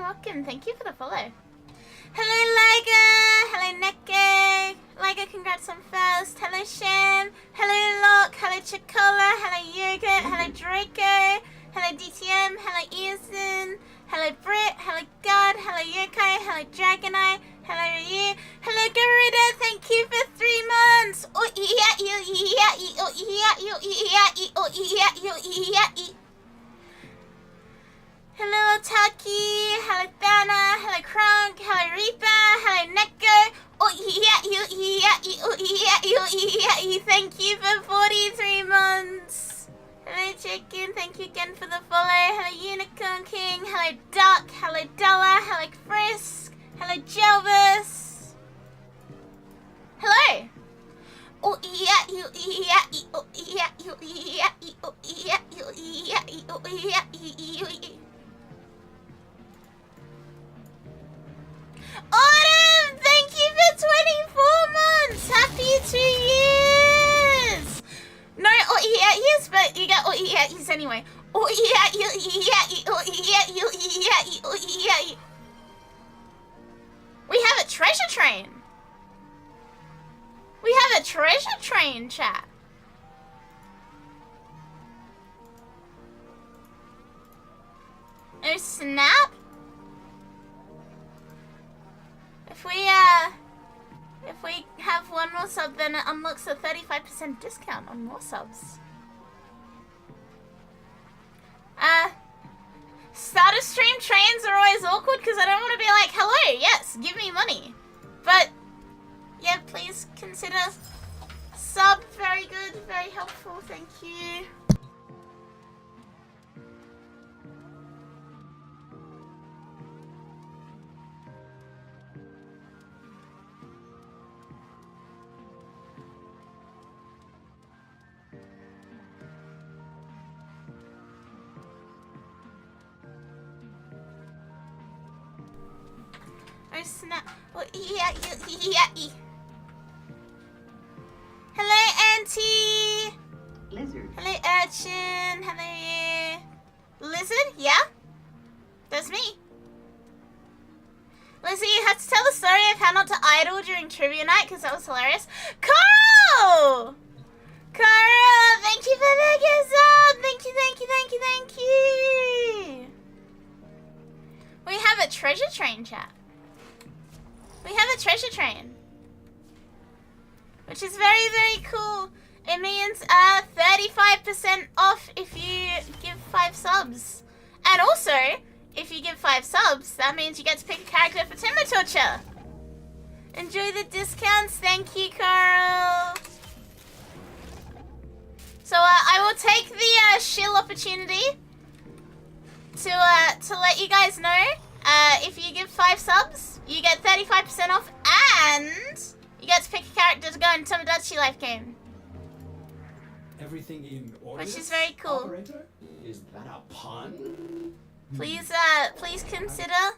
welcome. Thank you for the follow. Hello, Liga. Hello, Neke. Liga, congrats on first. Hello, Shem. Hello, Locke. Hello, Chocola. Hello, Yogurt. Hello, Draco. Hello, DTM. Hello, Iazin. Hello, Brit. Hello, God. Hello, Yokai. Hello, Dragonite. Hello, Ryu. Hello, Garuda. Thank you for 3 months. Oh, yeah, yeah, oh, yeah, yeah, oh, yeah. Hello, Taki. Hello, Thana. Hello, Krunk. Hello, Reaper. Hello, Neko. Oh, yeah. Thank you for 43 months. Hello, Chicken. Thank you again for the follow. Hello, Unicorn King. Hello, Duck. Hello, Della. Hello, Frisk. Hello, Jelvis. Hello. Oh, yeah. Autumn, thank you for 24 months. Happy 2 years. No, yes, but you get yes anyway. We have a treasure train. We have a treasure train, chat. Oh snap! If we have one more sub, then it unlocks a 35% discount on more subs. Start a stream trains are always awkward because I don't want to be like, hello, yes, give me money. But, yeah, please consider sub. Very good, very helpful, thank you. Oh snap. Oh, yeah. Hello, Auntie. Lizard. Hello, Urchin. Hello. Lizard? Yeah? That's me. Lizzie, you had to tell the story of how not to idle during trivia night because that was hilarious. Carl! Carl, thank you for the gift sub. Thank you. We have a treasure train, chat. We have a treasure train, which is very, very cool. It means 35% off if you give 5 subs. And also, if you give 5 subs, that means you get to pick a character for Timber Torture. Enjoy the discounts. Thank you, Carl. So I will take the shill opportunity to let you guys know. If you give 5 subs, you get 35% off, and you get to pick a character to go in Tomodachi Life game. Everything in order. Which is very cool. Operator? Is that a pun? Please, please consider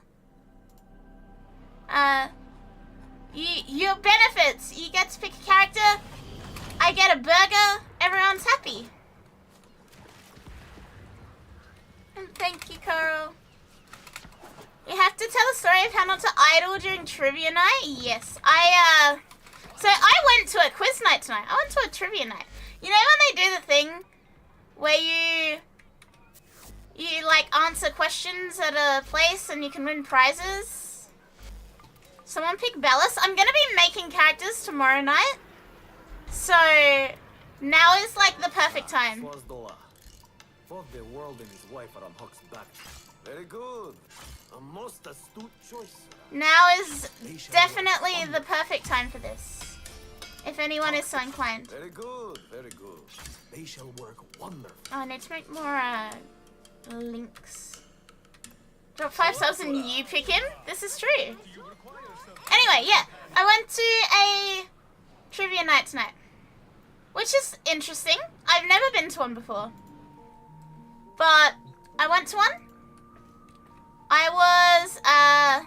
your benefits. You get to pick a character. I get a burger. Everyone's happy. And thank you, Carl. You have to tell a story of how not to idle during trivia night? Yes. So I went to a quiz night tonight. I went to a trivia night. You know when they do the thing where you like answer questions at a place and you can win prizes? Someone pick Bellis. I'm gonna be making characters tomorrow night. So now is like the perfect time. Fought the world and his wife are on Huck's back. Very good. A most astute choice. Now is definitely the perfect time for this. If anyone is so inclined. Very good, very good. They shall work wonderfully. Oh, I need to make more links. Drop 5 subs and you pick him? This is true. Anyway, yeah. I went to a trivia night tonight. Which is interesting. I've never been to one before. But I went to one. I was a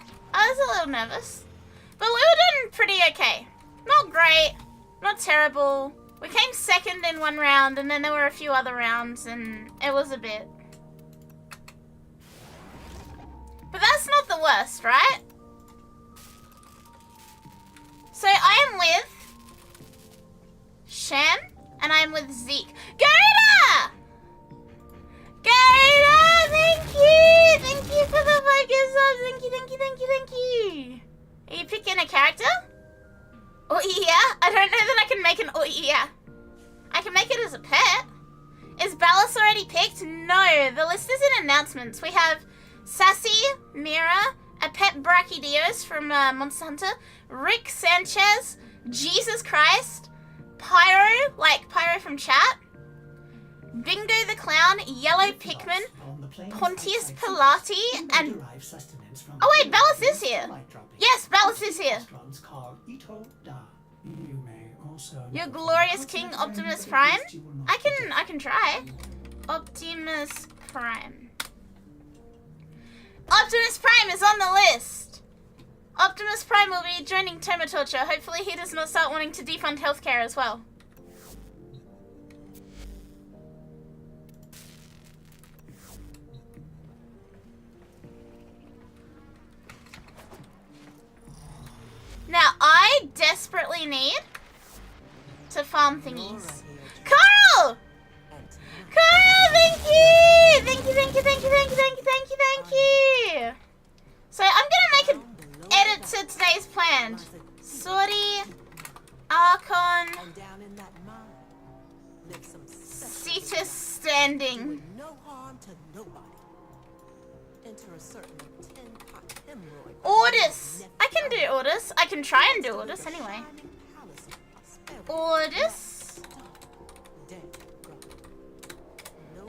little nervous. But we were doing pretty okay. Not great, not terrible. We came second in one round, and then there were a few other rounds, and it was a bit. But that's not the worst, right? So I am with Shan, and I am with Zeke. Garita! Garita, thank you! Thank you for the 5 gift subs. Thank you. Are you picking a character? Oh yeah? I don't know that I can make an oh yeah. I can make it as a pet. Is Ballas already picked? No, the list is in announcements. We have Sassy, Mira, a pet Brachydios from Monster Hunter, Rick Sanchez, Jesus Christ, Pyro, like Pyro from chat, Bingo the Clown, Yellow Pikmin, Pontius Pilati, and... Oh wait, Ballas is here. Yes, Ballas is here. Your glorious king, Optimus Prime. I can try. Optimus Prime. Optimus Prime is on the list. Optimus Prime will be joining Toma Torture. Hopefully he does not start wanting to defund healthcare as well. Now, I desperately need to farm thingies. Carl! Carl, thank you! Thank Thank you, thank you, thank you, thank you, thank you, thank you, thank you. So I'm gonna make an edit to today's plan. Sortie, Archon, And down in that mine, live some Cetus standing. no harm to nobody. Enter a certain tin-pot hemorrhoid. Orders. I can do orders. I can try and do orders anyway. Orders.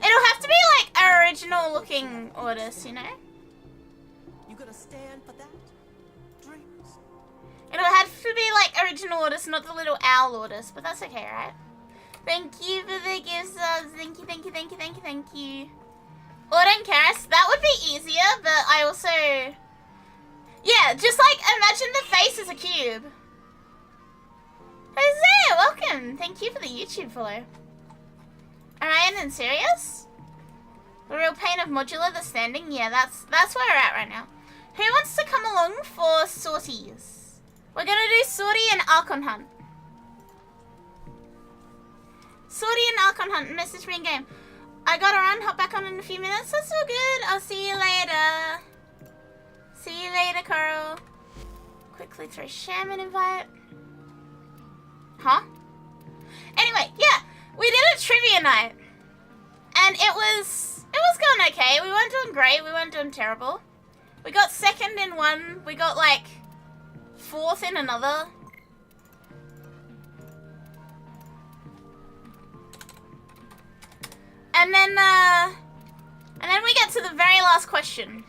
It'll have to be like original looking orders, you know? You gonna stand for that? Dreams. It'll have to be like original orders, not the little owl orders, but that's okay, right? Thank you for the gift subs. Thank you, thank you, thank you, thank you, thank you. Order and Karis, that would be easier, but I also... Yeah, just like imagine the face is a cube. Jose, welcome. Thank you for the YouTube follow. Orion and Sirius? The real pain of modular, the standing? Yeah, that's where we're at right now. Who wants to come along for sorties? We're gonna do sortie and Archon hunt. Sortie and Archon hunt. Message me in game. I gotta run. Hop back on in a few minutes. That's all good. I'll see you later. See you later, Carl. Quickly throw Sham an invite. Huh? Anyway, yeah, we did a trivia night, and it was going okay. We weren't doing great. We weren't doing terrible. We got second in one. We got like fourth in another. And then we get to the very last question.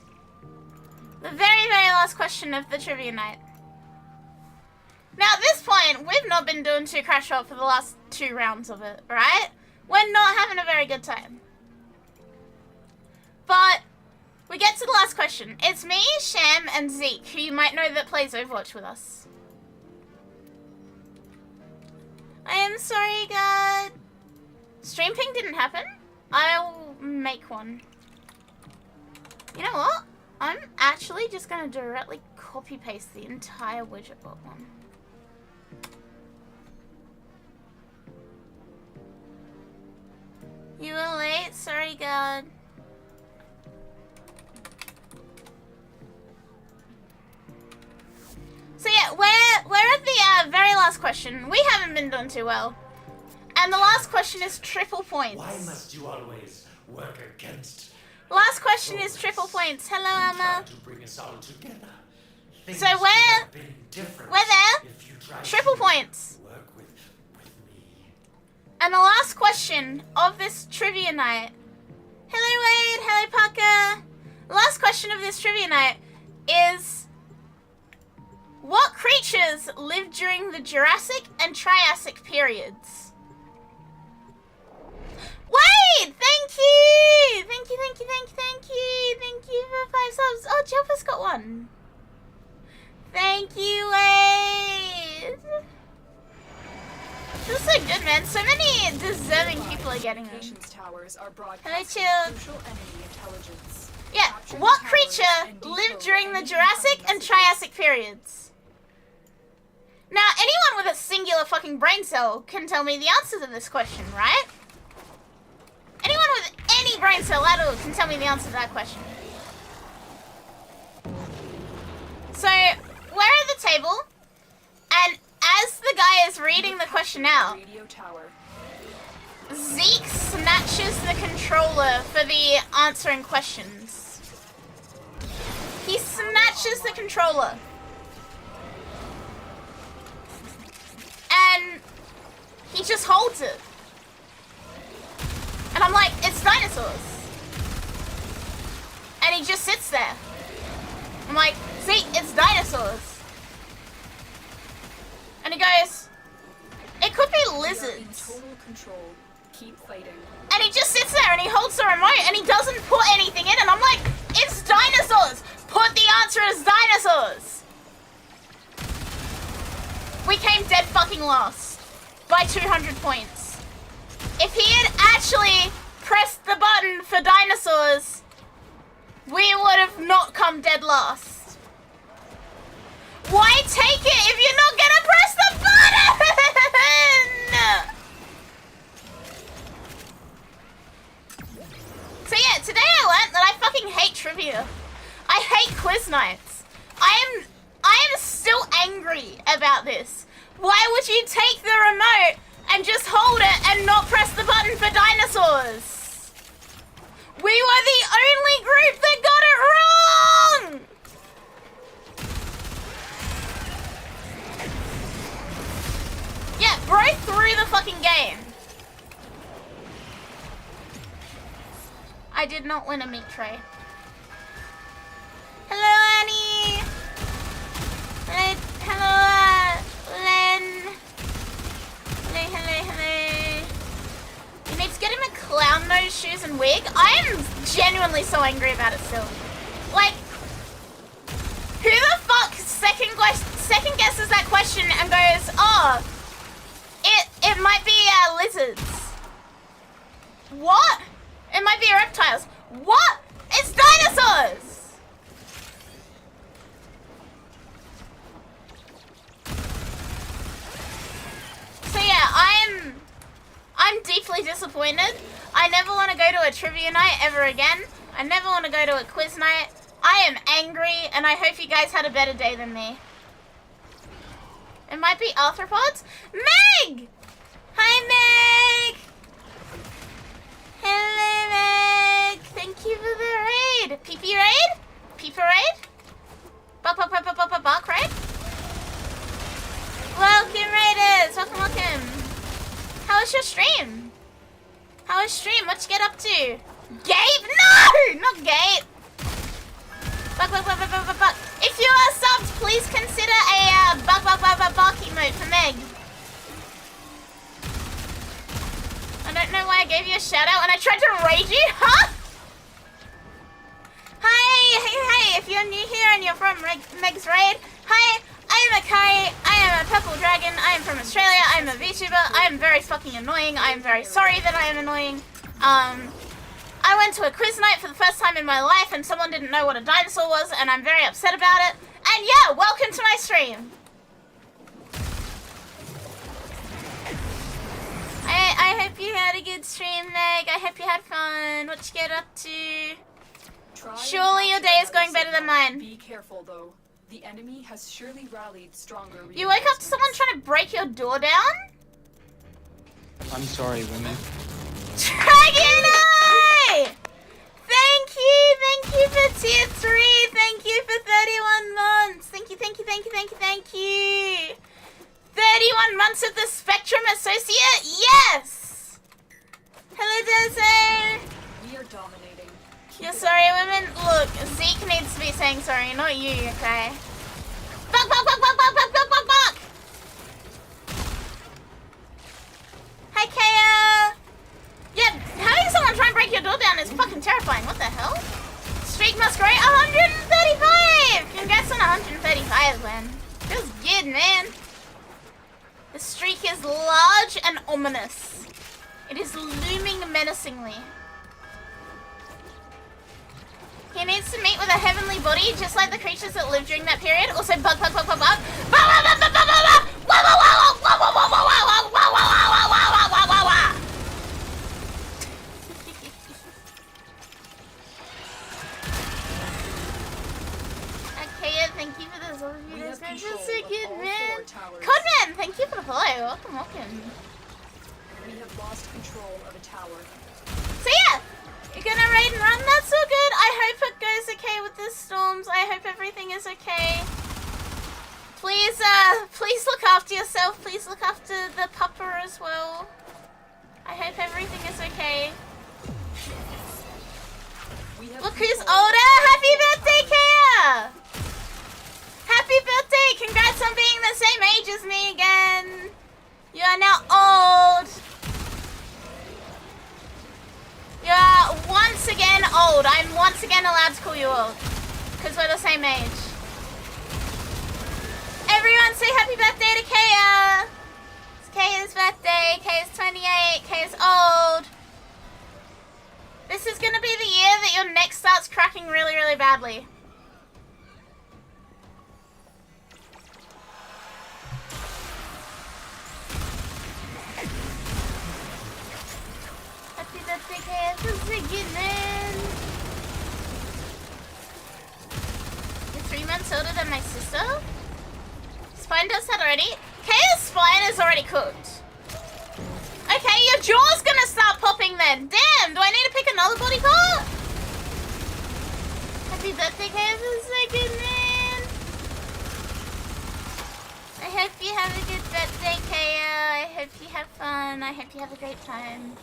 The very, very last question of the trivia night. Now at this point, we've not been doing too crash out for the last 2 rounds of it, right? We're not having a very good time. But we get to the last question. It's me, Sham, and Zeke, who you might know that plays Overwatch with us. I am sorry, God. Stream ping didn't happen. I'll make one. You know what? I'm actually just gonna directly copy paste the entire widget bot one. You were late, sorry, God. So yeah, we're at the very last question. We haven't been doing too well. And the last question is triple points. Why must you always work against? Last question is triple points. Hello, Emma. To bring us all together. So we're there. If you try Triple to points. Work with me. And the last question of this trivia night. Hello, Wade. Hello, Parker. The last question of this trivia night is: what creatures lived during the Jurassic and Triassic periods? Wade! Thank you! Thank you, thank you, thank you, thank you. Thank you for 5 subs. Oh, Jumper's got one. Thank you, Wade. This is so good, man. So many deserving people are getting them. Towers are Hello, Chill. crucial enemy intelligence. Yeah, Capture what the towers creature and lived decode during the any Jurassic incoming and Triassic periods? Now, anyone with a singular fucking brain cell can tell me the answer to this question, right? Anyone with any brain cell at all can tell me the answer to that question. So, we're at the table, and as the guy is reading the question out, Radio tower. Zeke snatches the controller for the answering questions. He snatches the controller. And he just holds it. And I'm like, it's dinosaurs. And he just sits there. I'm like, Zeke, it's dinosaurs. And he goes, it could be We are in lizards. total control. Keep fighting. And he just sits there and he holds the remote and he doesn't put anything in. And I'm like, it's dinosaurs. Put the answer as dinosaurs. We came dead fucking last by 200 points. If he had actually pressed the button for dinosaurs, we would have not come dead last. Why take it if you're not gonna press the button? So yeah, today I about this. Why would you take the remote and just hold it and not press the button for dinosaurs? We were the only group that got it wrong! Yeah, bro threw the fucking game. I did not win a meat tray. Hello, Annie. Hello, Len. Hello. You need to get him a clown nose, shoes, and wig. I am genuinely so angry about it still. Like, who the fuck second guesses that question and goes, oh, it might be lizards. What? It might be reptiles. What? It's dinosaurs! So yeah, I'm deeply disappointed. I never want to go to a trivia night ever again. I never want to go to a quiz night. I am angry, and I hope you guys had a better day than me. It might be arthropods. Meg! Hi, Meg! Hello, Meg! Thank you for the raid! Pee-pee raid? Peeper raid? Bark raid? Welcome, raiders! Welcome. How was your stream? What'd you get up to? Gabe? No! Not Gabe! Buck. If you are subbed, please consider a bark emote for Meg. I don't know why I gave you a shout out and I tried to raid you, huh? Hey, if you're new here and you're from Meg's raid, hi, I am Akari, I am a purple dragon, I am from Australia, I am a VTuber, I am very fucking annoying, I am very sorry that I am annoying. I went to a quiz night for the first time in my life and someone didn't know what a dinosaur was and I'm very upset about it. And yeah, welcome to my stream. I hope you had a good stream, Meg. I hope you had fun. What'd you get up to? Surely your day is going better than mine. Be careful, though. The enemy has surely rallied stronger. You woke up to someone trying to break your door down? I'm sorry, women. Dragon Eye! Thank you for tier 3. Thank you for 31 months. Thank you. 31 months of the Spectrum Associate? Yes! Hello, Desi. We are dominating. You're sorry, women? Look, Zeke needs to be saying sorry, not you, okay? Buck! Hi, Kaya! Yeah, having someone try and break your door down is fucking terrifying. What the hell? Streak must grow 135! Congrats on 135, man. Feels good, man. The streak is large and ominous. It is looming menacingly. He needs to meet with a heavenly body, just like the creatures that lived during that period. Also, bug. Okay, thank you for this overview. That's so good, man. Codman, thank you for the follow. Welcome. We have lost control of a tower. So yeah, you're gonna raid and run. That's so good. I hope it goes okay with the storms. I hope everything is okay. Please look after yourself. Please look after the pupper as well. I hope everything is okay. Look who's older. Happy birthday, Kaya! Happy birthday! Congrats on being the same age as me again. You are now old. You are once again old. I'm once again allowed to call you old. Because we're the same age. Everyone say happy birthday to Kaya. It's Kaya's birthday. Kaya's 28. Kaya's old. This is going to be the year that your neck starts cracking really, really badly. Happy birthday, Kaya. This is a good man. You're 3 months older than my sister? Spine does that already? Kaya's spine is already cooked. Okay, your jaw's gonna start popping then. Damn, do I need to pick another body part? Happy birthday, Kaya, for the second, man. I hope you have a good birthday, Kaya. I hope you have fun. I hope you have a great time.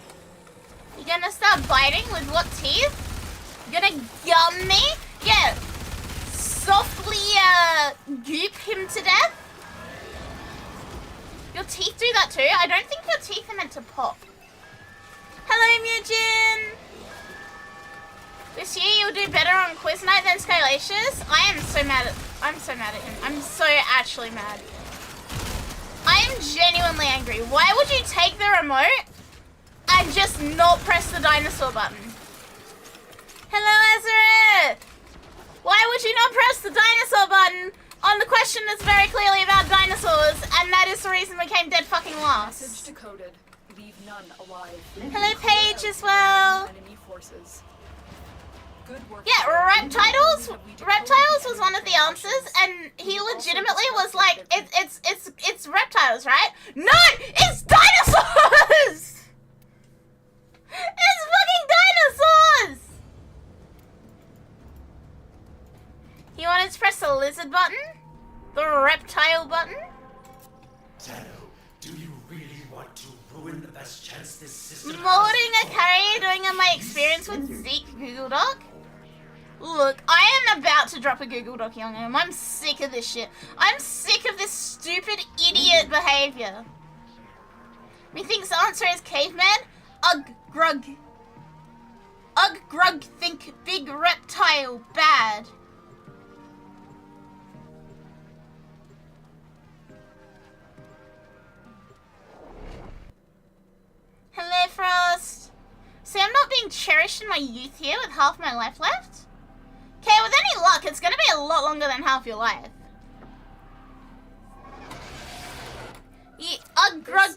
You gonna start biting with what teeth? You gonna gum me? Yeah. Softly, goop him to death? Your teeth do that too? I don't think your teeth are meant to pop. Hello, Mujin! This year you'll do better on quiz night than Scalacious? I'm so mad at him. I'm so actually mad. I am genuinely angry. Why would you take the remote and just not press the dinosaur button? Hello, Ezra! Why would you not press the dinosaur button on the question that's very clearly about dinosaurs, and that is the reason we came dead fucking last? Message decoded. Leave none alive. Hello, Paige, as well. Enemy forces. Good work. Yeah, reptiles was one of the answers, and he legitimately was like, it's reptiles, right? No, it's dinosaurs! It's fucking dinosaurs! He wanted to press the lizard button? The reptile button? Tano, do you really want to ruin the best chance this system Molding Akari doing on my experience with Zeke Google Doc? Look, I am about to drop a Google Doc on him. I'm sick of this shit. I'm sick of this stupid idiot behavior. Methinks the answer is caveman? Ugh, grug. Ugh, grug, think big reptile, bad. Hello, Frost. See, I'm not being cherished in my youth here with half my life left. Okay, with any luck, it's gonna be a lot longer than half your life. Grug,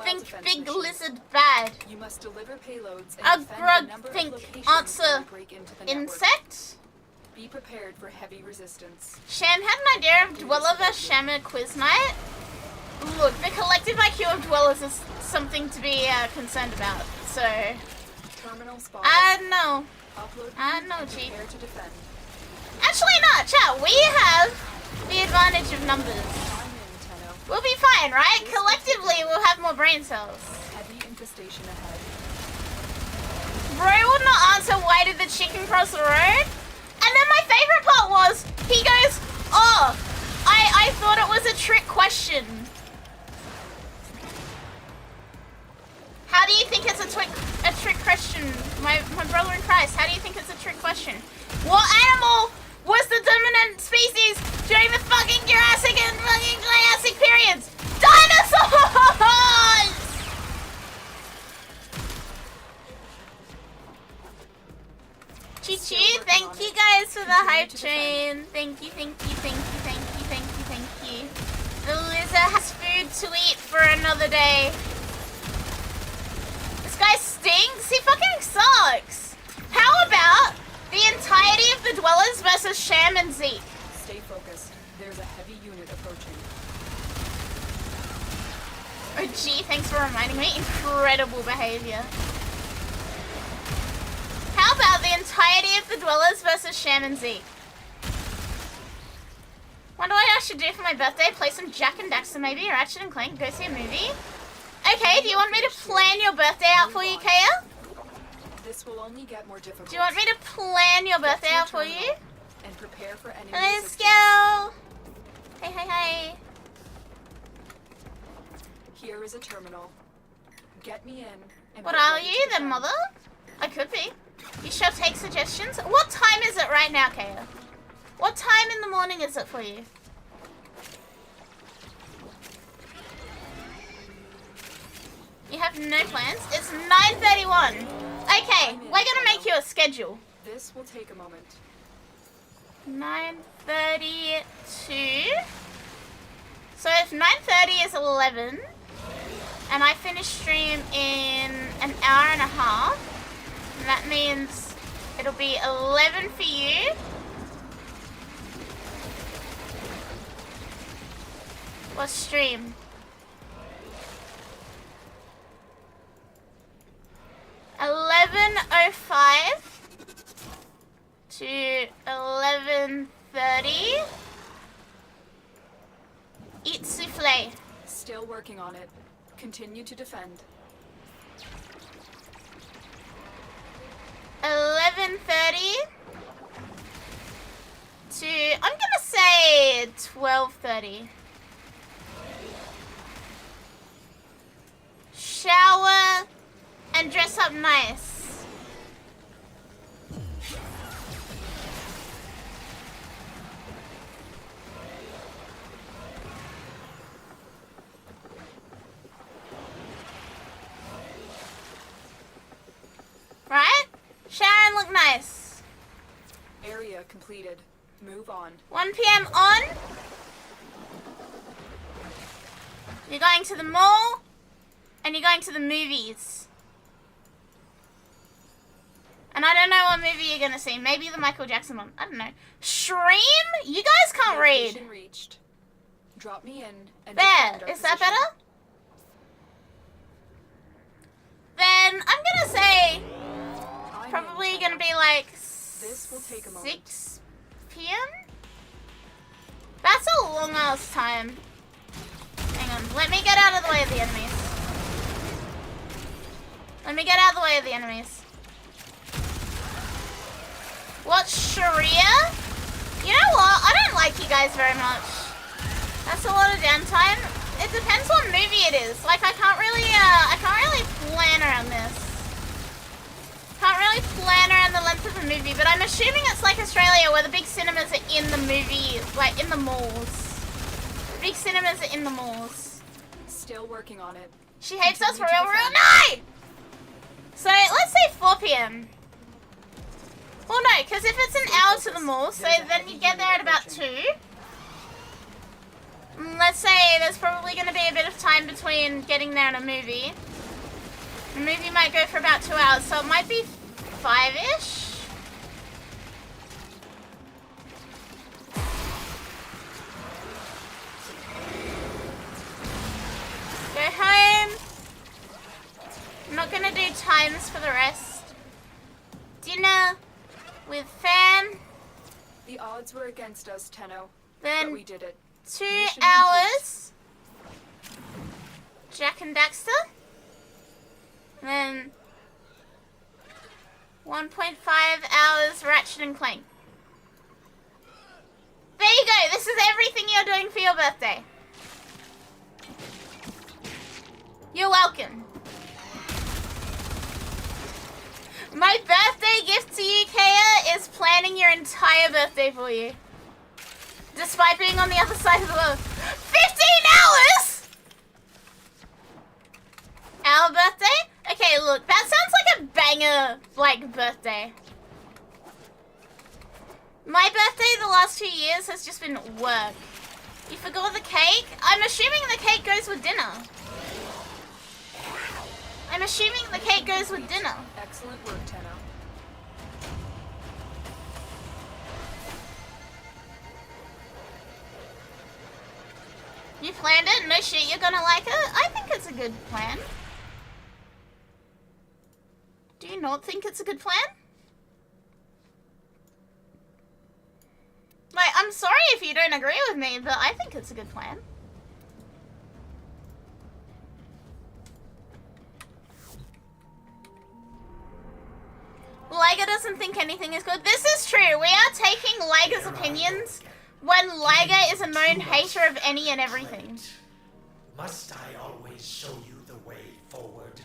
think big mission. lizard bad. You must deliver payloads and defend a Grug, number of think locations answer that will break into the network. insect. Be prepared for heavy resistance. Sham had an idea of Dweller vs. Shammer quiz night. Look, the collective IQ of Dwellers is something to be concerned about, so... Terminal spotted. I don't know. Upload I don't know, and Chief. prepare to defend. Actually not, chat. We have the advantage of numbers. I'm in, Tenno. We'll be fine, right? Collectively, we'll have more brain cells. Heavy infestation ahead. Bro would not answer why did the chicken cross the road? And then my favorite part was, he goes, oh, I thought it was a trick question. How do you think it's a trick question? My brother in Christ, how do you think it's a trick question? What animal was the dominant species during the fucking Jurassic and fucking Triassic periods? Dinosaurs! Choo-choo, thank you guys for the hype train. Thank you, thank you, thank you, thank you, thank you, thank you. The loser has food to eat for another day. This guy stinks? He fucking sucks. How about the entirety of the Dwellers versus Sham and Zeke? Stay focused. There's a heavy unit approaching. Oh gee, thanks for reminding me. Incredible behavior. How about the entirety of the Dwellers versus Sham and Zeke? Wonder what I should do for my birthday? Play some Jack and Daxter maybe, or Ratchet and Clank, go see a movie? Okay, do you want me to plan your birthday out for you, Kaya? This will only get more difficult. Do you want me to plan your birthday out for you? And prepare for enemy Hello, resistance. Skell! Hey, hey, hey. Here is a terminal. Get me in. And What get are ready you, to the defend. mother? I could be. You shall take suggestions. What time is it right now, Kaya? What time in the morning is it for you? You have no plans? It's 9:31. Okay, we're gonna make you a schedule. This will take a moment. 9:32. So if 9:30 is 11, and I finish stream in an hour and a half, that means it'll be 11 for you. What stream? 11:05 to 11:30. Eat souffle. Still working on it. Continue to defend. 11:30 to, I'm gonna say 12:30. Shower and dress up nice. Right? Shower and look nice. Area completed. Move on. 1 p.m. on. You're going to the mall and you're going to the movies. And I don't know what movie you're gonna see. Maybe the Michael Jackson one. I don't know. Stream? You guys can't read. Location reached. Drop me in and There. defend our Is that position. better? Then I'm gonna say I'm probably in. gonna be like This will take a moment. 6 p.m. That's a long ass time. Hang on. Let me get out of the way of the enemies. Let me get out of the way of the enemies. What, Sharia? You know what? I don't like you guys very much. That's a lot of downtime. It depends what movie it is. Like, I can't really plan around this. Can't really plan around the length of the movie, but I'm assuming it's like Australia where the big cinemas are in the movie, like in the malls. Big cinemas are in the malls. Still working on it. She hates us for Continue real, to real defend. night! So, let's say 4 p.m. Well, no, because if it's an hour to the mall, so then you get there at about 2. Let's say there's probably going to be a bit of time between getting there and a movie. The movie might go for about 2 hours, so it might be 5-ish. Go home. I'm not going to do times for the rest. Dinner with fam. The odds were against us, Tenno. Then But we did it. 2 Mission hours. Jack and Daxter. And then 1.5 hours Ratchet and Clank. There you go. This is everything you're doing for your birthday. You're welcome. My birthday gift to you, Kaya, is planning your entire birthday for you. Despite being on the other side of the world. 15 hours?! Our birthday? Okay, look, that sounds like a banger, like, birthday. My birthday the last 2 years has just been work. You forgot the cake? I'm assuming the cake goes with dinner. I'm assuming the cake goes with dinner. Excellent work, Tenno. You planned it? No shit, you're gonna like it? I think it's a good plan. Do you not think it's a good plan? Like, I'm sorry if you don't agree with me, but I think it's a good plan. Liger doesn't think anything is good. This is true. We are taking Liger's opinions when Liger is a known hater of any and everything. Must I always show you the way forward?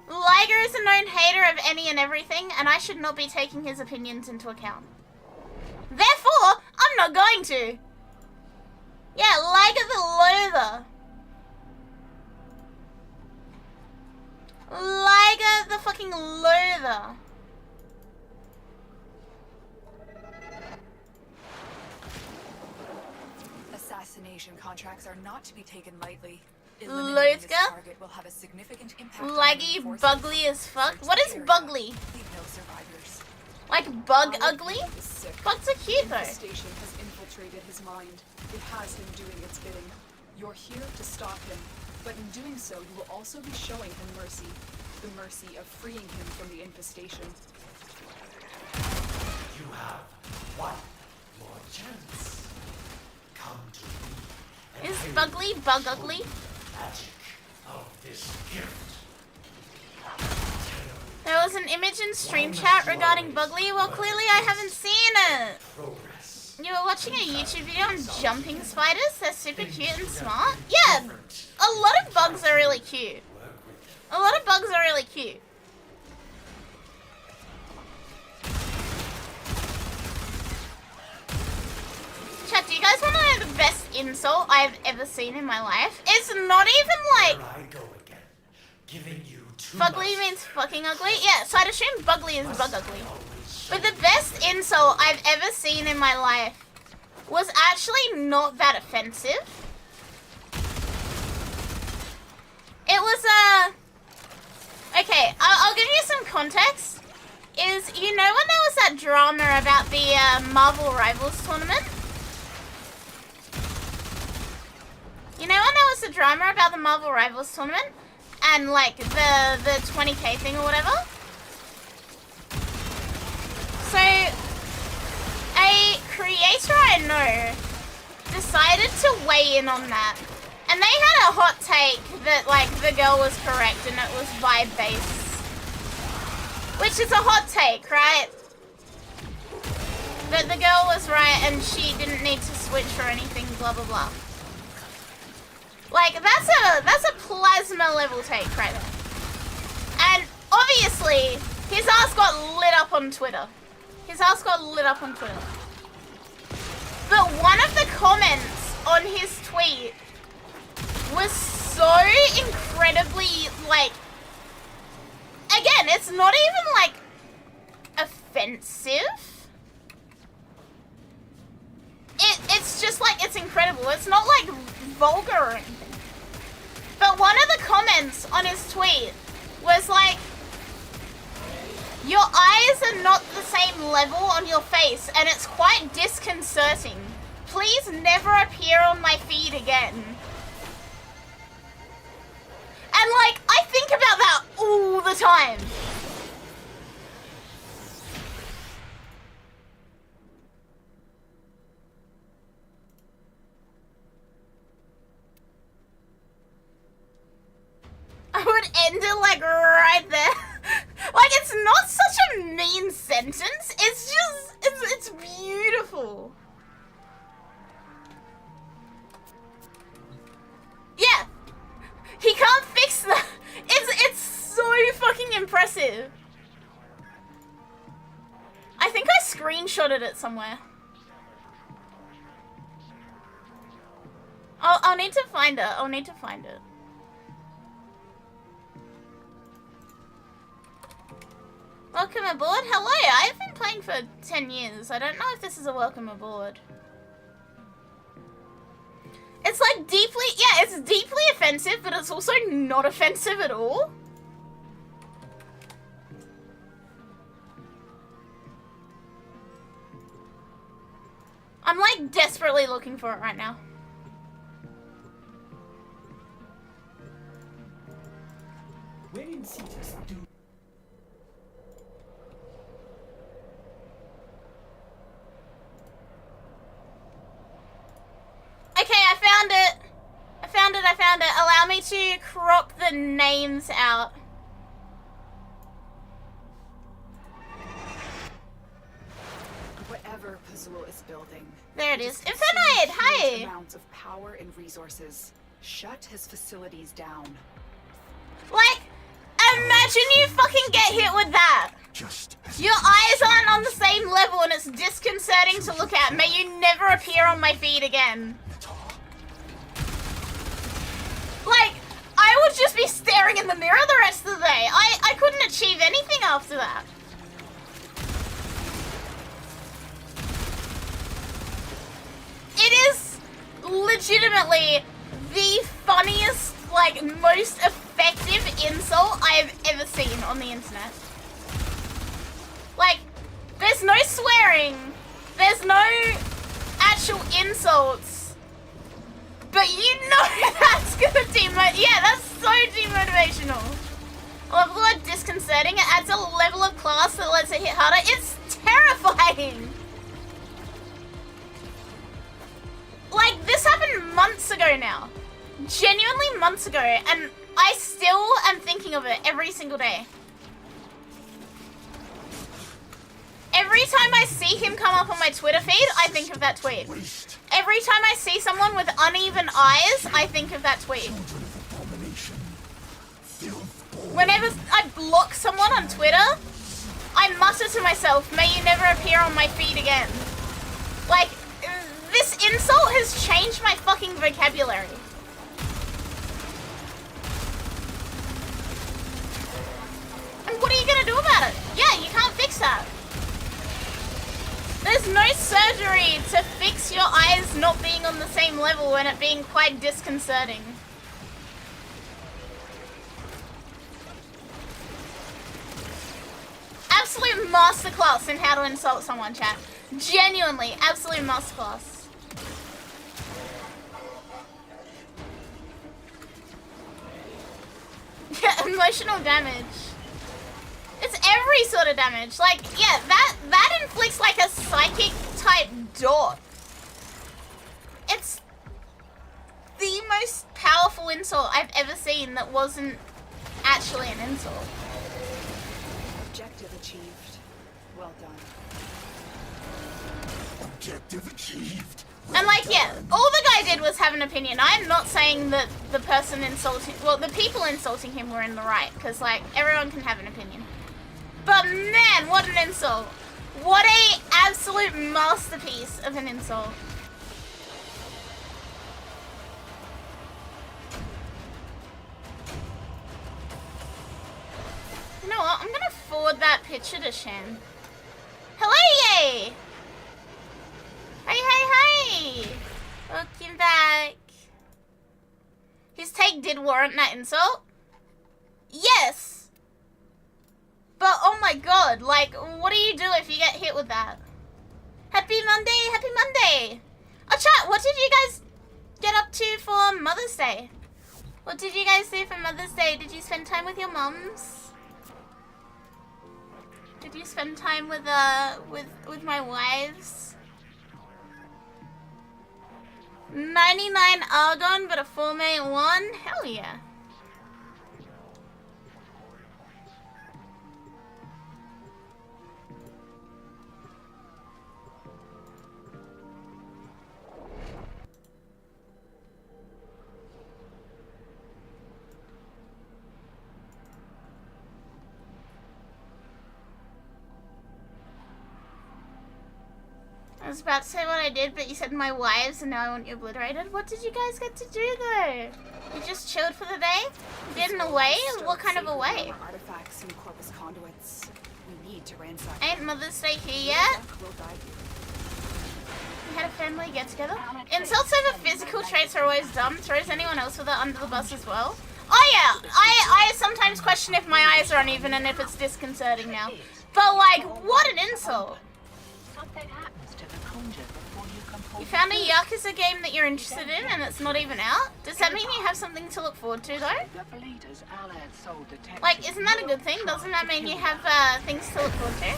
Liger is a known hater of any and everything, and I should not be taking his opinions into account. Therefore, I'm not going to. Yeah, Liger the loather. Liger the fucking loather. Assassination contracts are not to be taken lightly. Loads Eliminating this go? target will have a significant impact on Laggy, enemy forces. bugly as fuck. Search What the is area. bugly? Leave no survivors. Like bug Our ugly? enemy is sick. Bugs are cute though. Infestation has infiltrated his mind. It has him doing its bidding. You're here to stop him, but in doing so, you will also be showing him mercy. The mercy of freeing him from the infestation. You have one more chance. Come to me. Is Bugly bug ugly? Magic of this gift. There was an image in stream chat regarding Bugly. Well, clearly I haven't seen it. Progress. You were watching a YouTube video on jumping spiders. They're super cute and smart. Yeah, a lot of bugs are really cute. A lot of bugs are really cute. Chat, do you guys want to know the best insult I've ever seen in my life? It's not even like... Here I go again, giving you too Bugly much. means fucking ugly? Yeah, so I'd assume Bugly is bug ugly. But the best insult I've ever seen in my life was actually not that offensive. It was, okay, I'll give you some context. Is, you know when there was that drama about the Marvel Rivals tournament? You know when there was a drama about the Marvel Rivals tournament? And like the 20k thing or whatever? So, a creator I know decided to weigh in on that. And they had a hot take that like the girl was correct and it was vibe based. Which is a hot take, right? That the girl was right and she didn't need to switch or anything, blah blah blah. Like that's a plasma level take right there. And obviously his ass got lit up on Twitter. His ass got lit up on Twitter. But one of the comments on his tweet was so incredibly, like, again, it's not even, like, offensive. It's just, like, it's incredible. It's not, like, vulgar or anything. But one of the comments on his tweet was, like, your eyes are not the same level on your face, and it's quite disconcerting. Please never appear on my feed again. And like, I think about that all the time. I would end it like right there. Like, it's not such a mean sentence. It's just, it's beautiful. Yeah. He can't fix that. It's so fucking impressive. I think I screenshotted it somewhere. I'll need to find it. I'll need to find it. Welcome aboard. Hello. I've been playing for 10 years. I don't know if this is a welcome aboard. It's like deeply, yeah, it's deeply offensive, but it's also not offensive at all. I'm like desperately looking for it right now. When in Cetus do Okay, I found it. I found it, I found it. Allow me to crop the names out. Whatever Pazul is building. There it is. just Infinite, consumes hi! huge amounts of power and resources. Shut his facilities down. Like, imagine you fucking get hit with that. just Your eyes aren't on the same level and it's disconcerting to look at. May you never appear on my feed again. Like, I would just be staring in the mirror the rest of the day. I couldn't achieve anything after that. It is legitimately the funniest, like, most effective insult I've ever seen on the internet. Like, there's no swearing, there's no actual insults. But you know that's gonna yeah, that's so demotivational. I love the word disconcerting. It adds a level of class that lets it hit harder. It's terrifying. Like, this happened months ago now. Genuinely months ago, and I still am thinking of it every single day. Every time I see him come up on my Twitter feed, I think of that tweet. Every time I see someone with uneven eyes, I think of that tweet. Whenever I block someone on Twitter, I mutter to myself, may you never appear on my feed again. Like, this insult has changed my fucking vocabulary. And what are you gonna do about it? Yeah, you can't fix that. There's no surgery to fix your eyes not being on the same level and it being quite disconcerting. Absolute masterclass in how to insult someone, chat. Genuinely, absolute masterclass. Yeah, emotional damage. It's every sort of damage. Like, yeah, that inflicts like a psychic type dot. It's the most powerful insult I've ever seen that wasn't actually an insult. Objective achieved. Well done. Objective achieved. And like, yeah, all the guy did was have an opinion. I'm not saying that the person insulting, well, the people insulting him were in the right, because like, everyone can have an opinion. But man, what an insult. What a absolute masterpiece of an insult. You know what? I'm gonna forward that picture to Shen. Hello, yay! Hey! Welcome back. His take did warrant that insult? Yes! But oh my god, like, what do you do if you get hit with that? Happy Monday! Oh chat, what did you guys get up to for Mother's Day? What did you guys do for Mother's Day? Did you spend time with your mums? Did you spend time with my wives? 99 Argon, but a 4-mate 1? Hell yeah. I was about to say what I did, but you said my wives, and now I want you obliterated. What did you guys get to do, though? You just chilled for the day? You did an away? What kind of away? Artifacts and corpus conduits. We need to ransack. Ain't Mother's Day here yet? We had a family get-together. Insults over physical traits are always dumb. Throws anyone else with it under the bus as well. Oh yeah, I sometimes question if my eyes are uneven and if it's disconcerting now. But like, what an insult. You found a Yakuza game that you're interested in and it's not even out? Does that mean you have something to look forward to though? Like, isn't that a good thing? Doesn't that mean you have things to look forward to?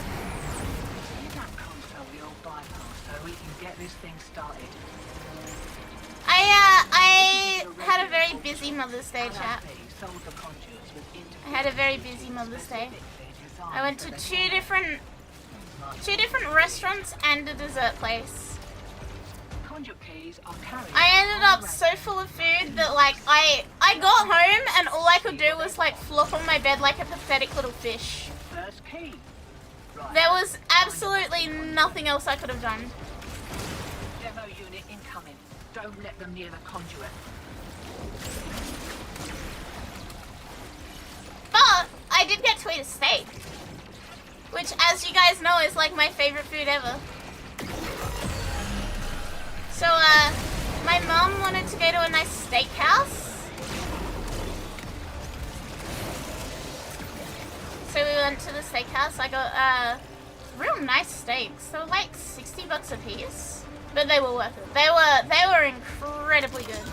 I had a very busy Mother's Day, chat. I had a very busy Mother's Day. I went to two different restaurants and a dessert place. I ended up so full of food that like I got home and all I could do was like flop on my bed like a pathetic little fish. There was absolutely nothing else I could have done. Demo unit incoming. Don't let them near the conduit. But I did get to eat a steak, which, as you guys know, is like my favorite food ever. So, my mom wanted to go to a nice steakhouse. So we went to the steakhouse. I got real nice steaks. They were like $60 a piece, but they were worth it. They were incredibly good.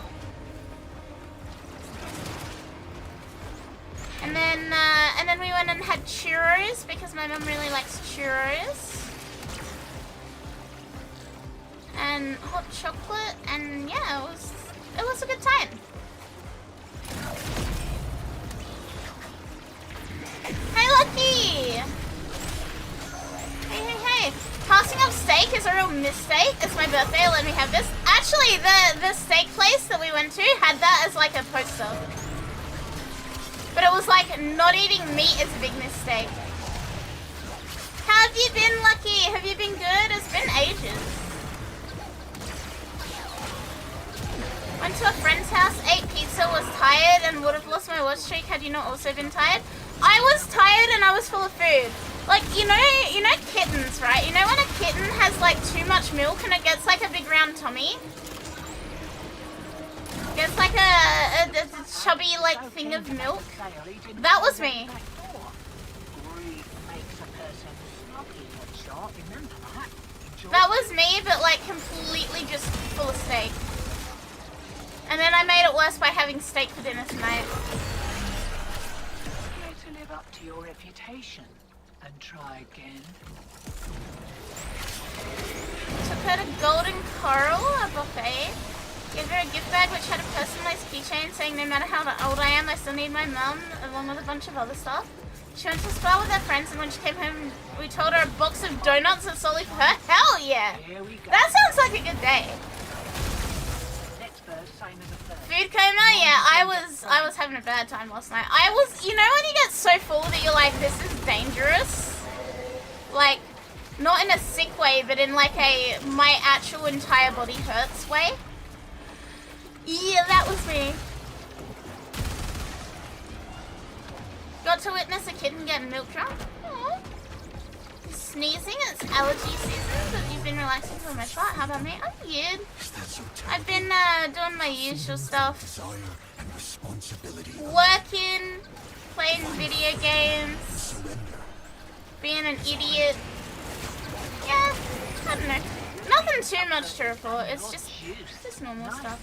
then we went and had churros because my mum really likes churros. And hot chocolate, and yeah, it was a good time. Hey Lucky! Hey. Passing up steak is a real mistake. It's my birthday, let me have this. Actually, the steak place that we went to had that as like a poster. But it was like, not eating meat is a big mistake. How have you been, Lucky? Have you been good? It's been ages. Went to a friend's house, ate pizza, was tired, and would have lost my watch streak had you not also been tired. I was tired and I was full of food. Like, you know kittens, right? You know when a kitten has like too much milk and it gets like a big round tummy? Gets like a chubby like thing of milk? That was me. That was me, but like completely just full of steak. And then I made it worse by having steak for dinner tonight. Try to live up to your reputation and try again. Took her to Golden Coral, a buffet. Gave her a gift bag which had a personalized keychain saying no matter how old I am, I still need my mum, along with a bunch of other stuff. She went to a spa with her friends, and when she came home, we told her a box of donuts that's solely for her. Hell yeah! That sounds like a good day. Food coma? Yeah, I was having a bad time last night. You know when you get so full that you're like, this is dangerous? Like, not in a sick way, but in like a my actual entire body hurts way. Yeah, that was me. Got to witness a kitten get milk drunk. Aww. Sneezing, it's allergy season, but you've been relaxing for the most part. How about me? I'm good. I've been doing my usual stuff. Working, playing video games, being an idiot. Yeah, I don't know. Nothing too much to report. It's just normal stuff.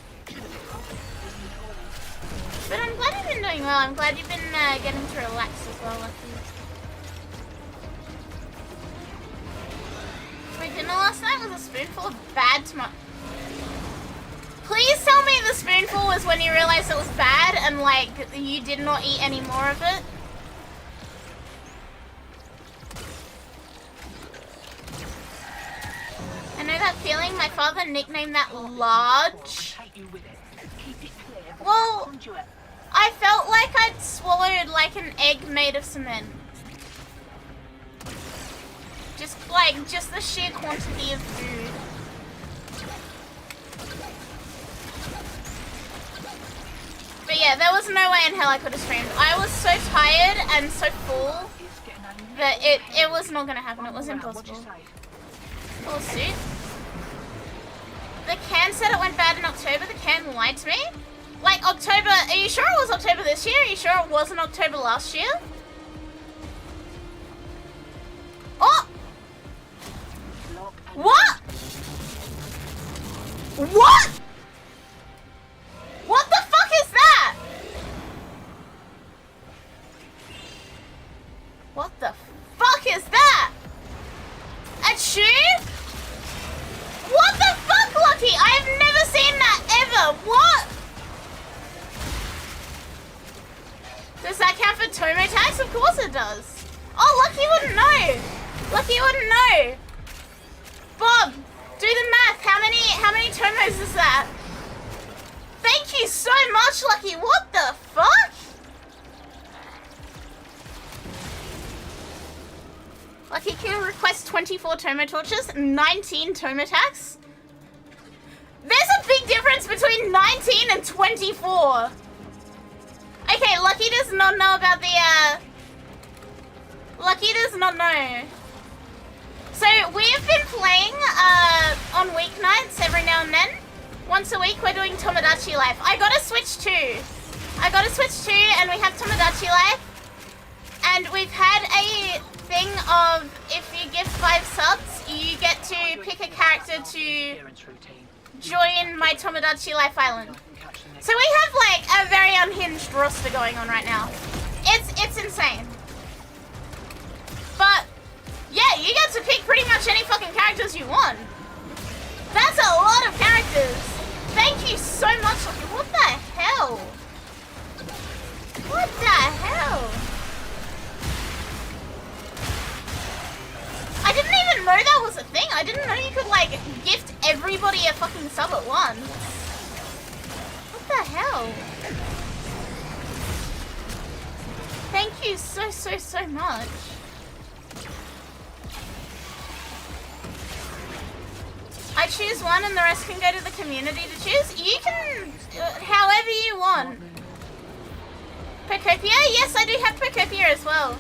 But I'm glad you've been doing well. I'm glad you've been getting to relax as well, Lucky. My dinner last night was a spoonful of bad tomato. Please tell me the spoonful was when you realized it was bad and like you did not eat any more of it. I know that feeling. My father nicknamed that large. Well, I felt like I'd swallowed like an egg made of cement. Just the sheer quantity of food. But yeah, there was no way in hell I could have streamed. I was so tired and so full that it was not gonna happen. It was impossible. Full suit. The can said it went bad in October. The can lied to me. Like October, are you sure it was October this year? Are you sure it wasn't October last year? Oh! What? What? What the fuck is that? What the fuck is that? A shoe? What the fuck, Lucky? I've never seen that ever. What? Does that count for Tomo tags? Of course it does. Oh, Lucky wouldn't know. Lucky wouldn't know. Bob, do the math. How many Tomos is that? Thank you so much, Lucky. What the fuck? Lucky can request 24 Tomo torches, 19 Tomo tags. There's a big difference between 19 and 24. Okay, Lucky does not know about the, Lucky does not know. So, we've been playing, on weeknights every now and then. Once a week, we're doing Tomodachi Life. I got a Switch 2. And we have Tomodachi Life. And we've had a thing of, if you give 5 subs, you get to pick a character to join my Tomodachi Life Island. So we have like a very unhinged roster going on right now. It's insane. Yeah, you get to pick pretty much any fucking characters you want. That's a lot of characters. Thank you so much. What the hell? What the hell? I didn't even know that was a thing. I didn't know you could, like, gift everybody a fucking sub at once. What the hell? Thank you so much. I choose one and the rest can go to the community to choose. You can, however you want. Procopia? Yes, I do have Procopia as well.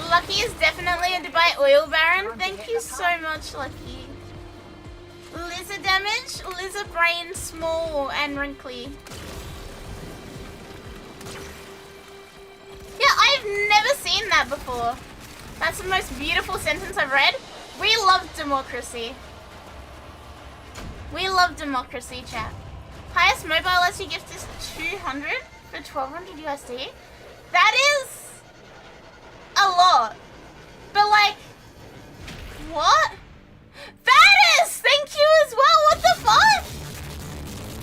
Lucky is definitely a Dubai oil baron. Thank you so much, Lucky. Lizard damage, lizard brain, small and wrinkly. Yeah, I've never seen that before. That's the most beautiful sentence I've read. We love democracy. We love democracy, chat. Highest mobile SU gift is 200 for 1200 USD. That is a lot. But like, what? That is! Thank you as well, what the fuck?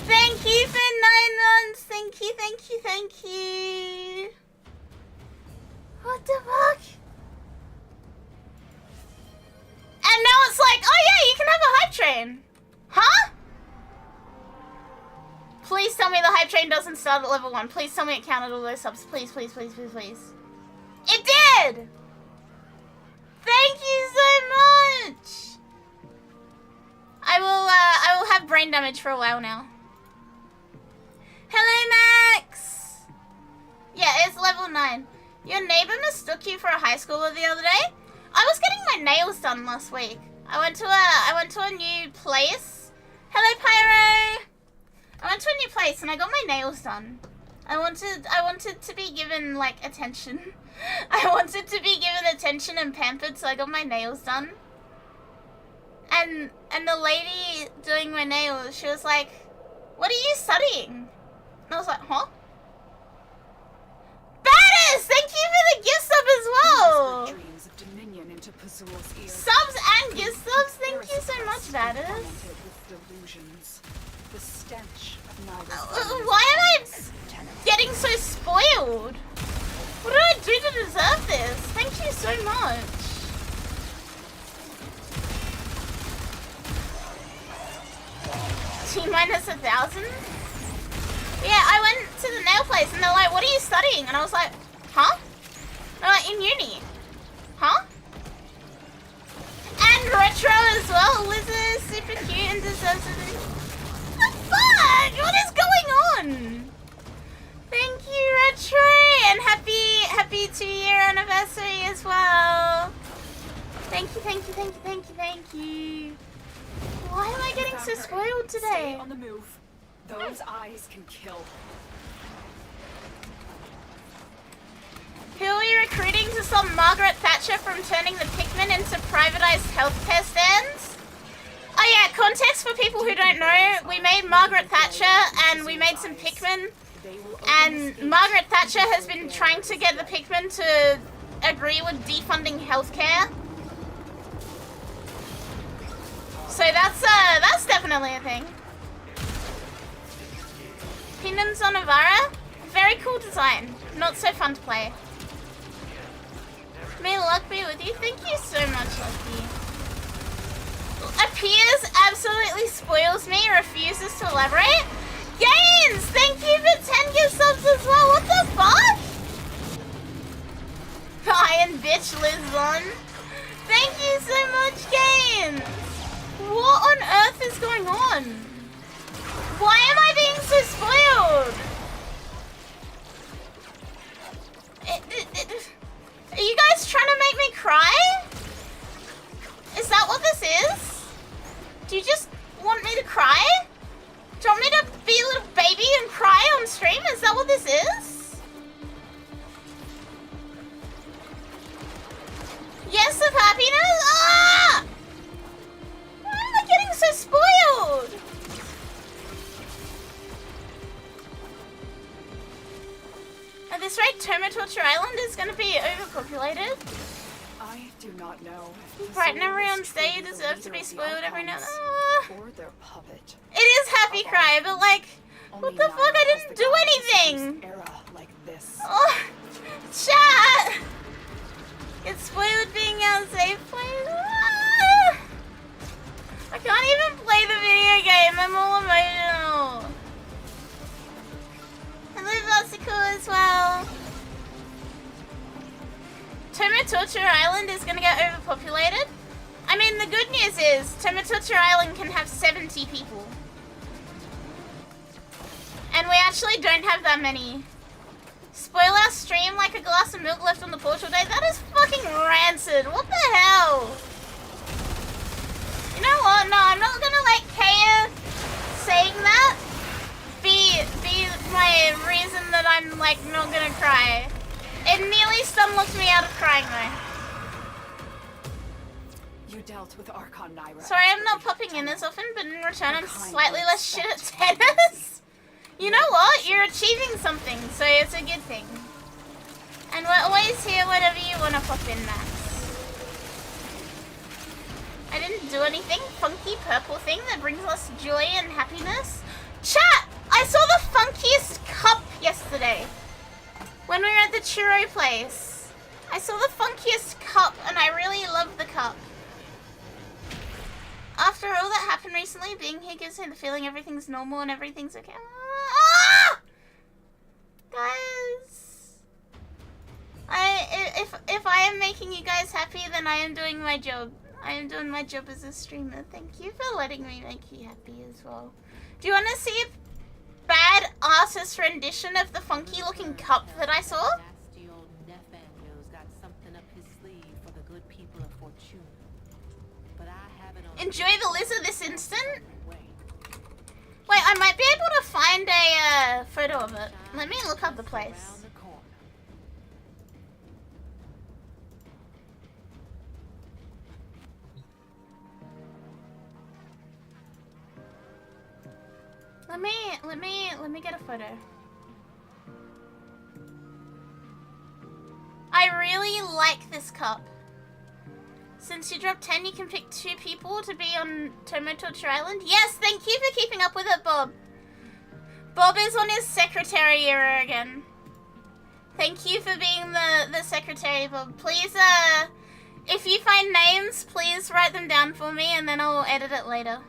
Thank you for 9 months. Thank you, thank you, thank you. What the fuck? And now it's like, oh yeah, you can have a hype train. Huh? Please tell me the hype train doesn't start at level 1. Please tell me it counted all those subs. Please, please, please, please, please. It did! Thank you so much! I will have brain damage for a while now. Hello, Max! Yeah, it's level 9. Your neighbor mistook you for a high schooler the other day? I was getting my nails done last week. I went to a new place. Hello, Pyro! I went to a new place and I got my nails done. I wanted to be given, like, attention. I wanted to be given attention and pampered, so I got my nails done. And the lady doing my nails, she was like, "What are you studying?" And I was like, "Huh?" Badass! Thank you for the gift sub as well! Dreams of dominion into Pazur's ear. Subs and gift subs, thank you so much, Badass. Delusions. The stench of neither. Why am I getting so spoiled? What did I do to deserve this? Thank you so much. T-minus 1,000? Yeah, I went to the nail place and they're like, "What are you studying?" And I was like, "Huh?" They're like, "In uni." Huh? And retro as well. Liz is super cute and deserves it. What the fuck? What is going on? Thank you, Retro, and happy 2-year anniversary as well. Thank you, thank you, thank you, thank you, thank you. Why am I getting so spoiled today? Stay on the move. Those eyes can kill. Who are you recruiting to stop Margaret Thatcher from turning the Pikmin into privatized healthcare stands? Oh yeah, context for people who don't know, we made Margaret Thatcher and we made some Pikmin. And Margaret Thatcher has been trying to get the Pikmin to agree with defunding healthcare. So that's definitely a thing. Pindons on Avara, very cool design, not so fun to play. May luck be with you. Thank you so much, Lucky. Appears absolutely spoils me, refuses to elaborate. Gains! Thank you for 10 gift subs as well. What the fuck? Iron bitch lives on. Thank you so much, Gains. What on earth is going on? Why am I being so spoiled? Are you guys trying to make me cry? Is that what this is? Do you just want me to cry? Do you want me to be a little baby and cry on stream? Is that what this is? Yes, of happiness? Ah! Why am I getting so spoiled? At this rate, Torture Island is gonna be overpopulated. I do not know. Right, and everyone's day deserves to be spoiled every now and then. Or their puppet. It is Happy Cry, but like, what the fuck? I didn't do anything! Era like this. Oh, chat! It's spoiled being a safe place. Ah! I can't even play the video game, I'm all emotional. Hello, Vasico as well. Torture Island is gonna get overpopulated. I mean, the good news is Torture Island can have 70 people. And we actually don't have that many. Spoil our stream like a glass of milk left on the porch all day? That is fucking rancid. What the hell? You know what? No, I'm not gonna let Kaya saying that be my reason that I'm like not gonna cry. It nearly stumbled me out of crying though. You dealt with Archon Naira. Sorry, I'm not popping in as often, but in return I'm slightly less shit at tennis. You know what? You're achieving something, so it's a good thing. And we're always here whenever you want to pop in, Max. I didn't do anything. Funky purple thing that brings us joy and happiness. Chat! I saw the funkiest cup yesterday. When we were at the churro place. I saw the funkiest cup and I really love the cup. After all that happened recently, being here gives me the feeling everything's normal and everything's okay. Ah! Guys, if I am making you guys happy, then I am doing my job. I am doing my job as a streamer. Thank you for letting me make you happy as well. Do you want to see a bad artist rendition of the funky looking cup that I saw? Nasty old Nathaniel's got something up his sleeve for the good people of Fortuna. But I haven't. Enjoy the lizard this instant. Wait, I might be able to find a photo of it. Let me look up the place. Let me get a photo. I really like this cup. Since you dropped 10, you can pick 2 people to be on Torture Island. Yes, thank you for keeping up with it, Bob. Bob is on his secretary era again. Thank you for being the secretary, Bob. Please, if you find names, please write them down for me and then I'll edit it later.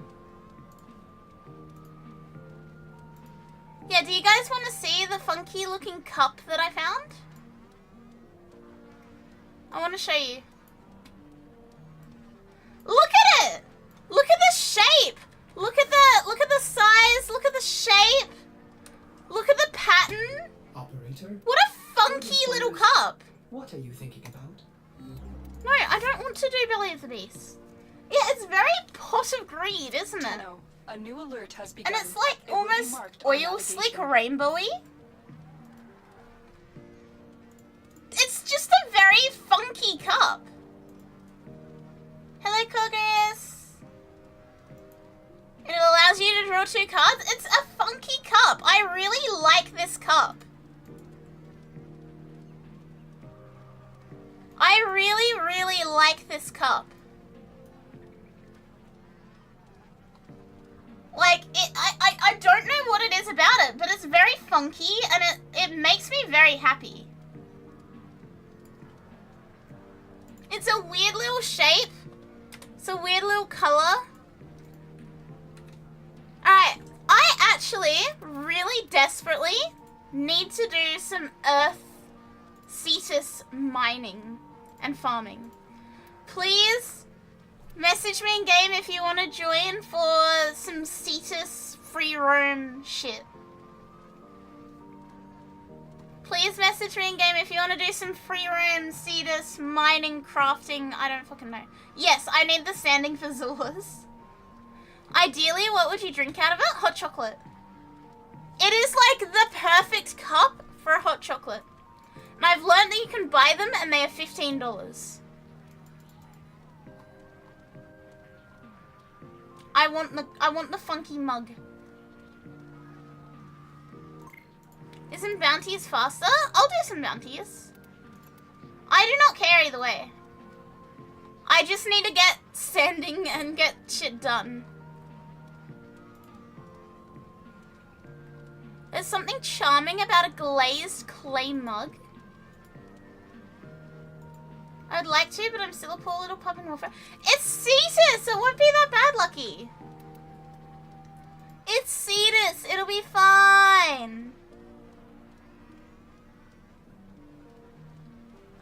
Yeah, do you guys want to see the funky looking cup that I found? I want to show you. Look at it! Look at the shape! Look at the size, look at the shape! Look at the pattern! Operator? What a funky little cup! What are you thinking about? No, I don't want to do Belly of the Beast. Yeah, it's very pot of greed, isn't it? No, a new alert has begun. And it's like It will be almost marked on oil slick navigation. rainbowy. It's just a very funky cup. Hello, Coggers. It allows you to draw 2 cards. It's a funky cup. I really like this cup. I really, really like this cup. Like, I don't know what it is about it, but it's very funky and it makes me very happy. It's a weird little shape. It's a weird little color. Alright, I actually really desperately need to do some earth cetus mining and farming. Please message me in game if you want to join for some cetus free roam shit. Please message me in game if you want to do some free roam cetus mining crafting. I don't fucking know. Yes, I need the standing for Zulus. Ideally, what would you drink out of it? Hot chocolate. It is like the perfect cup for a hot chocolate. And I've learned that you can buy them and they are $15. I want the funky mug. Isn't bounties faster? I'll do some bounties. I do not care either way. I just need to get standing and get shit done. There's something charming about a glazed clay mug. I would like to, but I'm still a poor little pup in Warframe. It's Cetus! It won't be that bad, Lucky. It's Cetus. It'll be fine.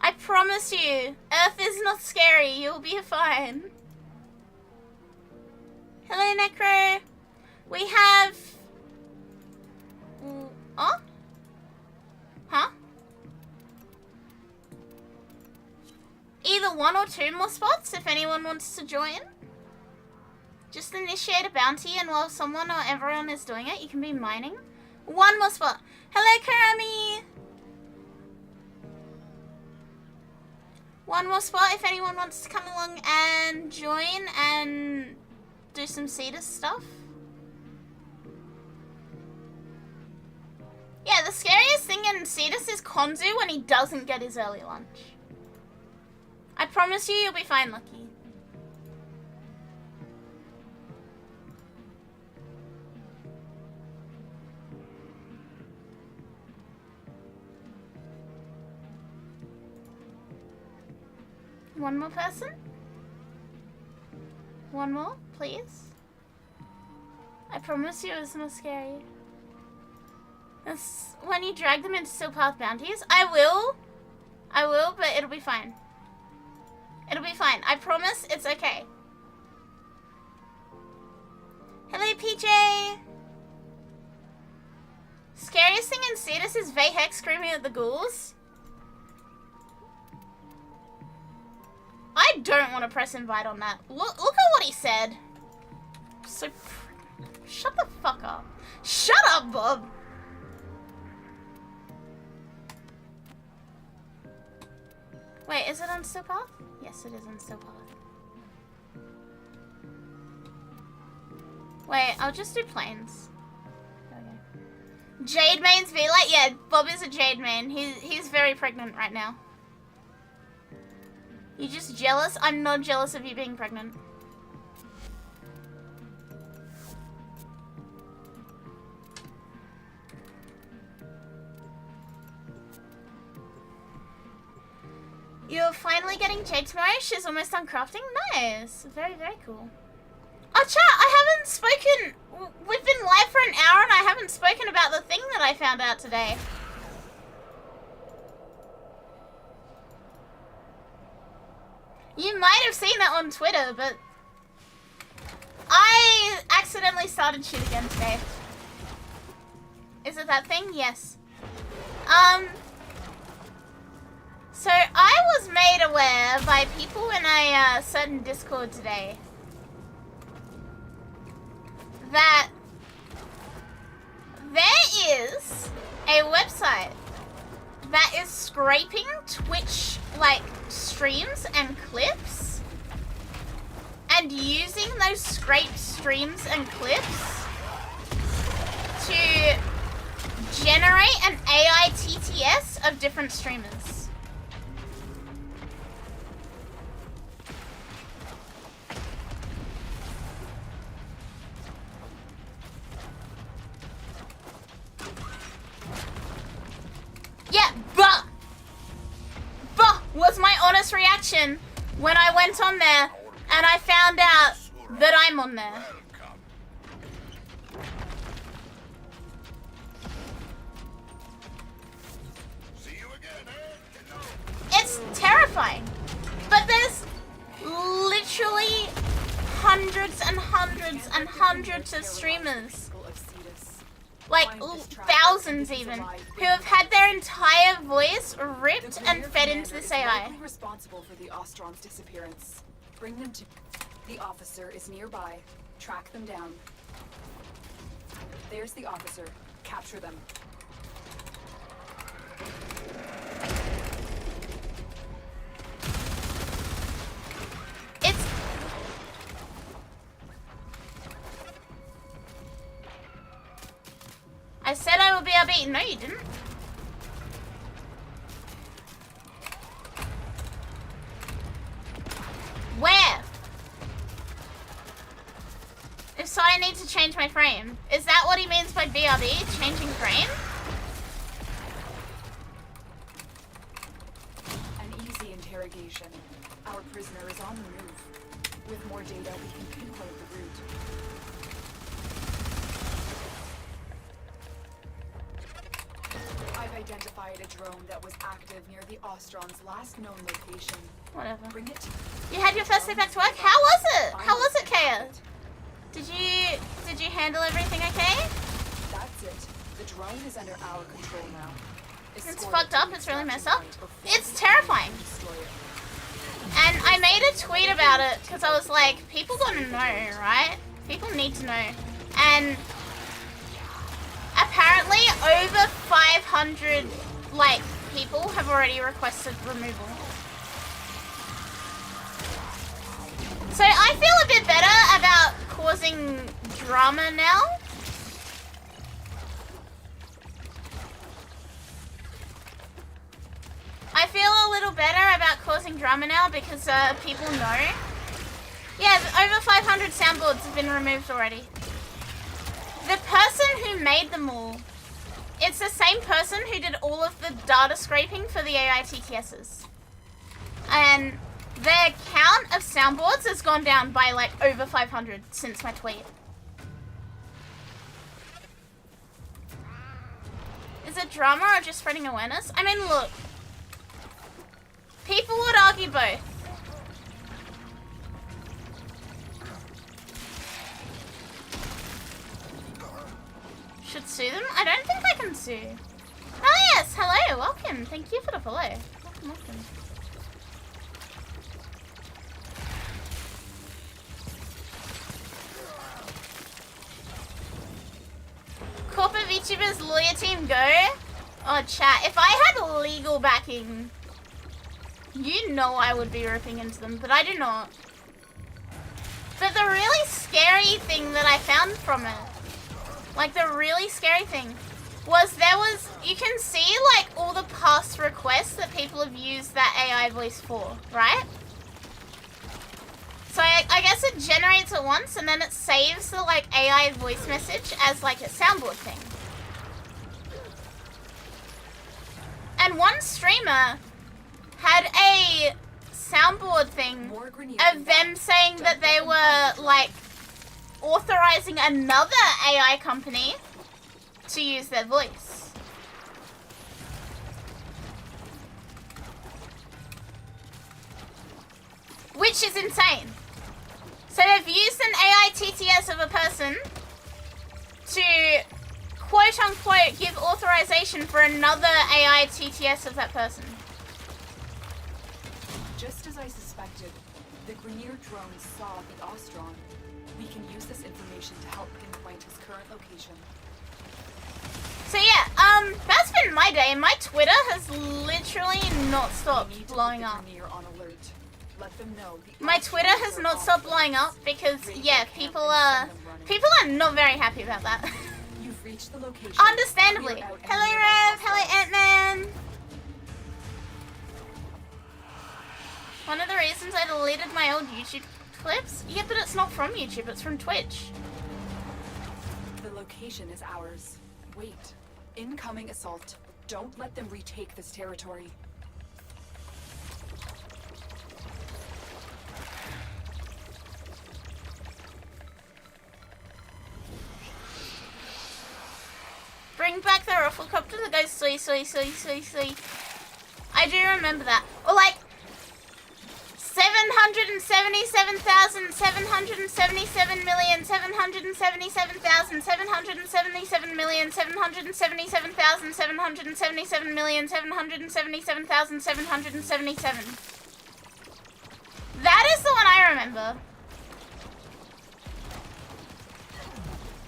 I promise you, Earth is not scary. You'll be fine. Hello, Necro. We have... Oh? Huh? Either 1 or 2 more spots if anyone wants to join. Just initiate a bounty, and while someone or everyone is doing it, you can be mining. 1 more spot. Hello, Karami. 1 more spot if anyone wants to come along and join and do some Cetus stuff. Yeah, the scariest thing in Cetus is Konzu when he doesn't get his early lunch. I promise you, you'll be fine, Lucky. One more person? 1 more, please? I promise you it's not scary. That's when you drag them into Still Path bounties. I will, but it'll be fine. It'll be fine. I promise it's okay. Hello, PJ. Scariest thing in Cetus is Vayhex screaming at the ghouls. I don't want to press invite on that. Look at what he said. So, shut the fuck up. Shut up, Bob. Wait, is it on Still Path? Yes, it is on Still Path. Wait, I'll just do planes. There we go. Jade Main's V-Light? Yeah, Bob is a Jade Main. He's very pregnant right now. You just jealous? I'm not jealous of you being pregnant. You're finally getting Jade tomorrow? She's almost done crafting? Nice. Very, very cool. Oh, chat, I haven't spoken... We've been live for an hour and I haven't spoken about the thing that I found out today. You might have seen it on Twitter, but... I accidentally started shit again today. Is it that thing? Yes. So I was made aware by people in a certain Discord today that there is a website that is scraping Twitch like streams and clips and using those scraped streams and clips to generate an AI TTS of different streamers. Yeah, but was my honest reaction when I went on there and I found out that I'm on there. It's terrifying, but there's literally hundreds and hundreds and hundreds of streamers, like thousands even, who have had their entire voice ripped and fed into this AI. Responsible for the Ostron's disappearance. Bring them to. The officer is nearby. Track them down. There's the officer. Capture them. I said I would be upbeat. No, you didn't. need to change my frame. Is that what he means by BRB? Changing frame? An easy interrogation. Our prisoner is on the move. With more data, we can pinpoint the route. I've identified a drone that was active near the Ostron's last known location. Whatever. Bring it. You had your first day back to work? How was it? How was it, Kaya? Did you handle everything okay? That's it. The drone is under our control now. It's fucked up, it's really messed up. It's terrifying. And I made a tweet about it because I was like, people gotta know, right? People need to know. And apparently over 500 like people have already requested removal. So I feel a bit better about causing drama now. I feel a little better about causing drama now because people know. Yeah, over 500 soundboards have been removed already. The person who made them all, it's the same person who did all of the data scraping for the AI TTSs. And their count of soundboards has gone down by like over 500 since my tweet. Is it drama or just spreading awareness? I mean, look. People would argue both. Should sue them? I don't think I can sue. Oh yes, hello, welcome. Thank you for the follow. Welcome, welcome. Corporate VTubers lawyer team go? Oh chat, if I had legal backing, you know I would be ripping into them, but I do not. But the really scary thing that I found from it, like the really scary thing, was you can see like all the past requests that people have used that AI voice for, right? So I guess it generates it once and then it saves the like AI voice message as like a soundboard thing. And one streamer had a soundboard thing of them saying that they were like authorizing another AI company to use their voice. Which is insane. So they've used an AI TTS of a person to quote unquote give authorization for another AI TTS of that person. Just as I suspected, the Grenier drone saw the Ostron. We can use this information to help pinpoint his current location. So yeah, that's been my day. My Twitter has literally not stopped blowing up. On alert. Let them know My Twitter has not stopped blowing up because yeah, people are not very happy about that. You've reached the location. Understandably. Hello Rev, hello Ant-Man. One of the reasons I deleted my old YouTube clips? Yeah, but it's not from YouTube, it's from Twitch. The location is ours. Wait. Incoming assault. Don't let them retake this territory. Bring back the Rufflecopter that goes soy, soy, soy, soy, soy. I do remember that. Or like 777,777,777,777,777,777,777,777,777. That is the one I remember.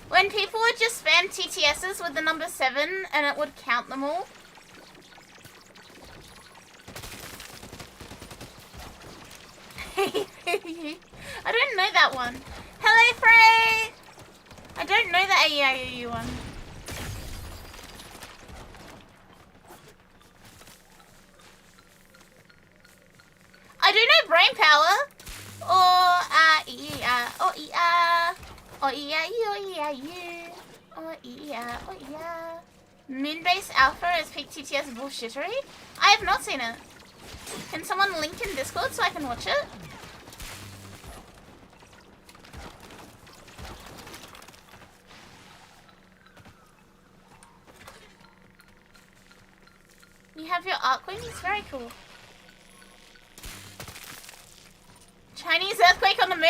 When people would just spam TTSs with the number 7 and it would count them all. I don't know that one. Hello, Frey! I don't know the AEIOU one. I do know brain power. Or Oh yeah, you. Oh yeah. Moonbase Alpha is peak TTS bullshittery? I have not seen it. Can someone link in Discord so I can watch it? You have your arc wings? Very cool. Chinese earthquake on the moon.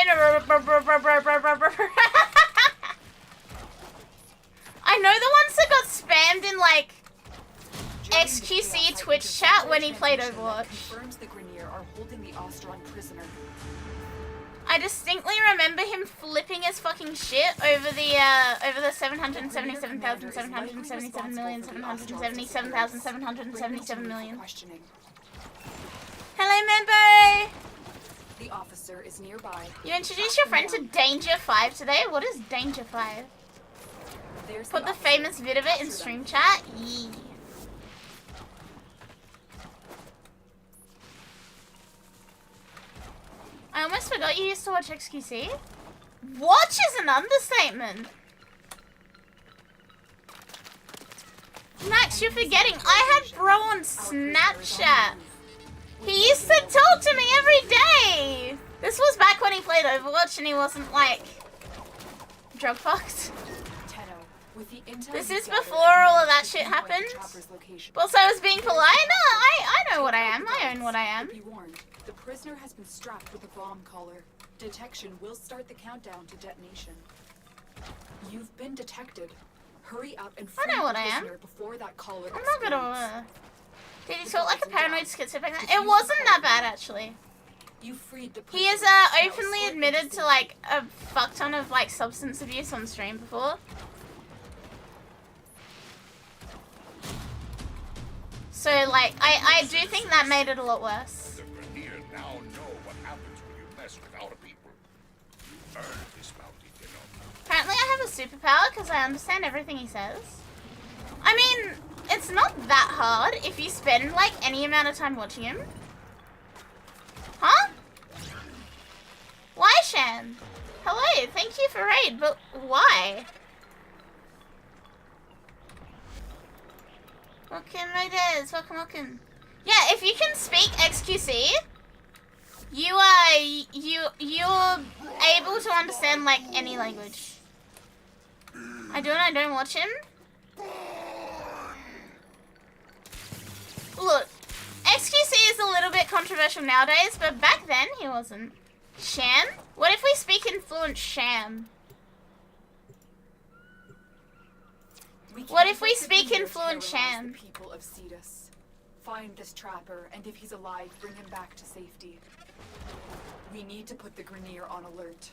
I know the ones that got spammed in like XQC Twitch chat when he played Overwatch. Confirms the Grenier are holding the Ostron prisoner. I distinctly remember him flipping his fucking shit over the 777,777,777,777,777,000. Hello, Membo! The officer is nearby. You introduced your friend to Danger 5 today? What is Danger 5? There's Put the famous vid of it in stream chat? Yee. I almost forgot you used to watch XQC. Watch is an understatement. Max, you're forgetting. I had bro on Snapchat. He used to talk to me every day. This was back when he played Overwatch and he wasn't like drug fucked. This is before all of that shit happened. Also, I was being polite. No, I know what I am. I own what I am. Be warned. The prisoner has been strapped with a bomb collar. Detection will start the countdown to detonation. You've been detected. Hurry up and free I know what the I am. prisoner before that collar I'm not gonna. explodes. Did he talk like a paranoid schizophrenic? It wasn't that bad actually. You freed the He has prisoner. Now openly escort admitted them to like a fuck ton of like substance abuse on stream before. So like I do think that made it a lot worse. The Grenier now know what happens when you mess with our people. Earn this bounty, you know. Apparently I have a superpower because I understand everything he says. I mean, it's not that hard if you spend like any amount of time watching him. Huh? Why, Shan? Hello, thank you for raid, but why? Welcome, Raiders. Welcome. Yeah, if you can speak XQC, you're able to understand like any language. I do and I don't watch him. Look, XQC is a little bit controversial nowadays, but back then he wasn't. Sham? What if we speak in fluent Sham? What if we speak in fluent Sham? The people of Cetus. Find this trapper, and if he's alive, bring him back to safety. We need to put the Grenier on alert.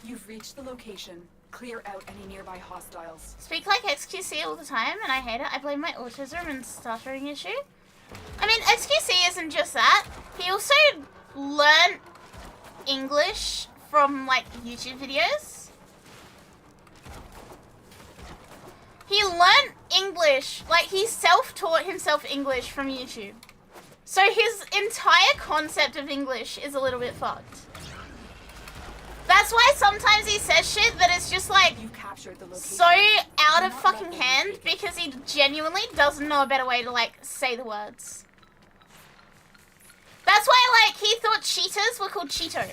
You've reached the location. Clear out any nearby hostiles. Speak like XQC all the time, and I hate it. I blame my autism and stuttering issue. I mean, XQC isn't just that. He also learned English from, like, YouTube videos. He learned English, like, he self-taught himself English from YouTube. So his entire concept of English is a little bit fucked. That's why sometimes he says shit that is just like so out of fucking hand because he genuinely doesn't know a better way to like say the words. That's why like he thought cheetahs were called Cheeto.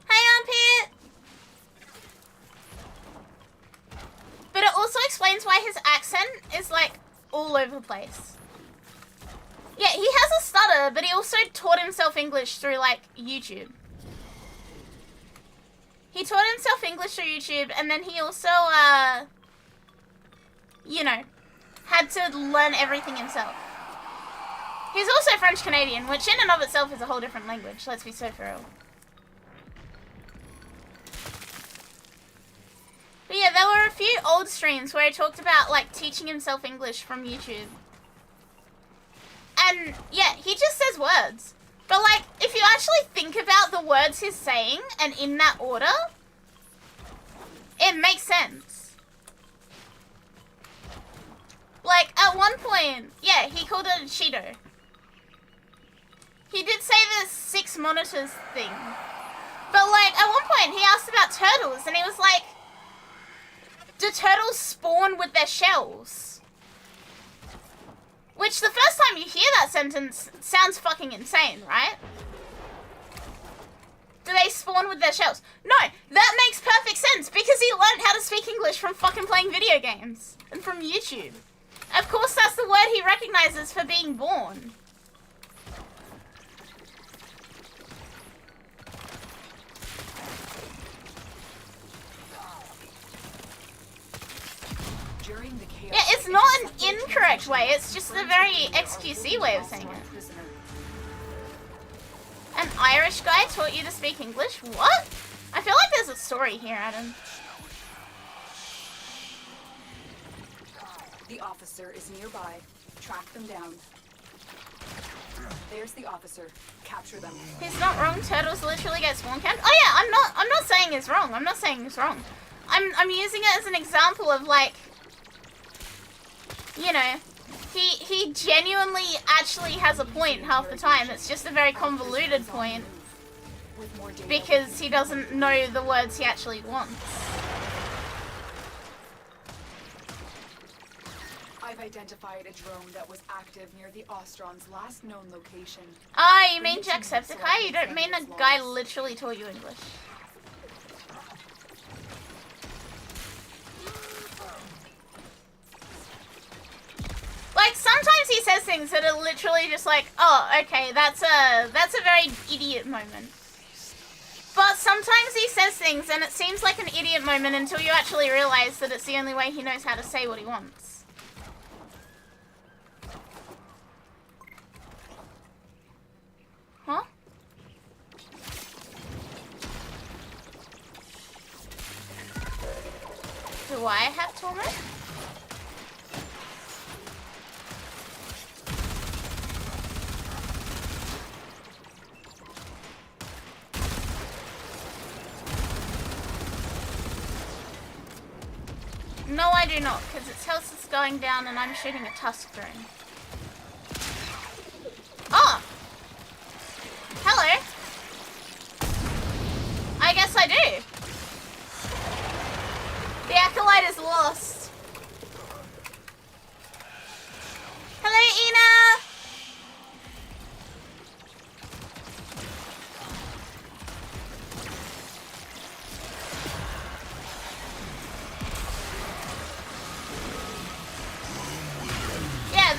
Hey Armpit! But it also explains why his accent is like all over the place. Yeah, he has a stutter, but he also taught himself English through, like, YouTube. He taught himself English through YouTube, and then he also, you know, had to learn everything himself. He's also French-Canadian, which in and of itself is a whole different language, let's be so for real. But yeah, there were a few old streams where he talked about, like, teaching himself English from YouTube. And, yeah, he just says words. But, like, if you actually think about the words he's saying, and in that order, it makes sense. Like, at one point, yeah, he called it a Cheeto. He did say the 6 monitors thing. But like, at one point he asked about turtles and he was like, do turtles spawn with their shells? Which the first time you hear that sentence sounds fucking insane, right? Do they spawn with their shells? No, that makes perfect sense because he learned how to speak English from fucking playing video games and from YouTube. Of course that's the word he recognizes for being born. Yeah, it's not an incorrect way, it's just a very XQC way of saying it. An Irish guy taught you to speak English? What? I feel like there's a story here, Adam. The officer is nearby. Track them down. There's the officer. Capture them. He's not wrong. Turtles literally get spawn camped. Oh yeah, I'm not saying it's wrong. I'm not saying it's wrong. I'm using it as an example of like, you know, he genuinely actually has a point half the time. It's just a very convoluted point because he doesn't know the words he actually wants. I've identified a drone that was active near the Ostron's last known location. Ah, you mean Jacksepticeye? You don't mean a guy literally taught you English. Like, sometimes he says things that are literally just like, oh, okay, that's a very idiot moment. But sometimes he says things and it seems like an idiot moment until you actually realize that it's the only way he knows how to say what he wants. Huh? Do I have torment? No, I do not, because its health is going down and I'm shooting a tusk drone. Oh! Hello! I guess I do. The Acolyte is lost. Hello, Ina! Yeah,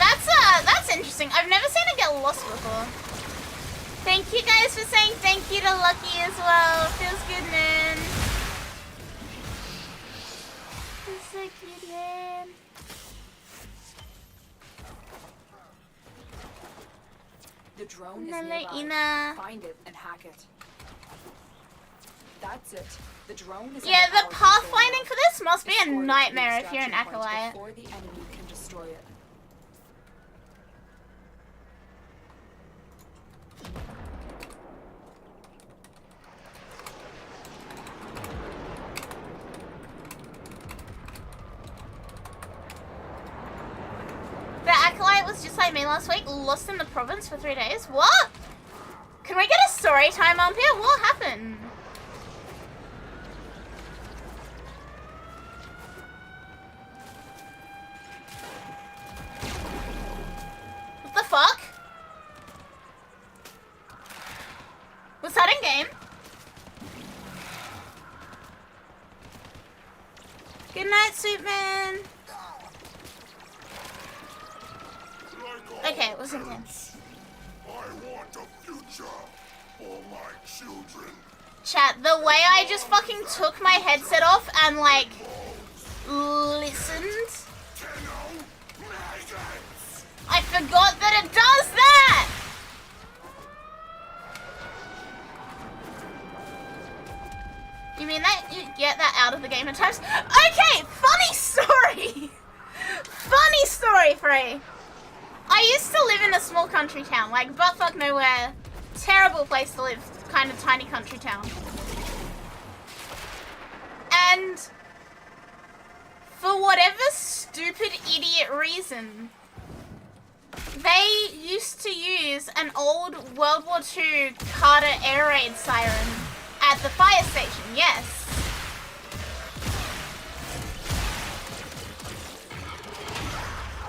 that's interesting. I've never seen it get lost before. Thank you guys for saying thank you to Lucky as well. Feels good, man. Feels so cute, man. The drone is Hello, nearby. Ina. Find it and hack it. That's it. The drone is Yeah, under the our control pathfinding now. for this must be a Destroy the nightmare if you're an extraction point Acolyte. before the enemy can destroy it. The Acolyte was just like me last week, lost in the province for 3 days. What? Can we get a story time up here? What happened? What the fuck? Was that in game? Good night, Superman. Okay, it was in game. I want a future for my children. Chat, the way I just fucking took my headset off and like listened, I forgot that it does that! You mean that you get that out of the game at times? Okay, funny story! Funny story, Frey. I used to live in a small country town, like buttfuck nowhere, terrible place to live, kind of tiny country town. And for whatever stupid idiot reason, they used to use an old World War II Carter air raid siren at the fire station, yes.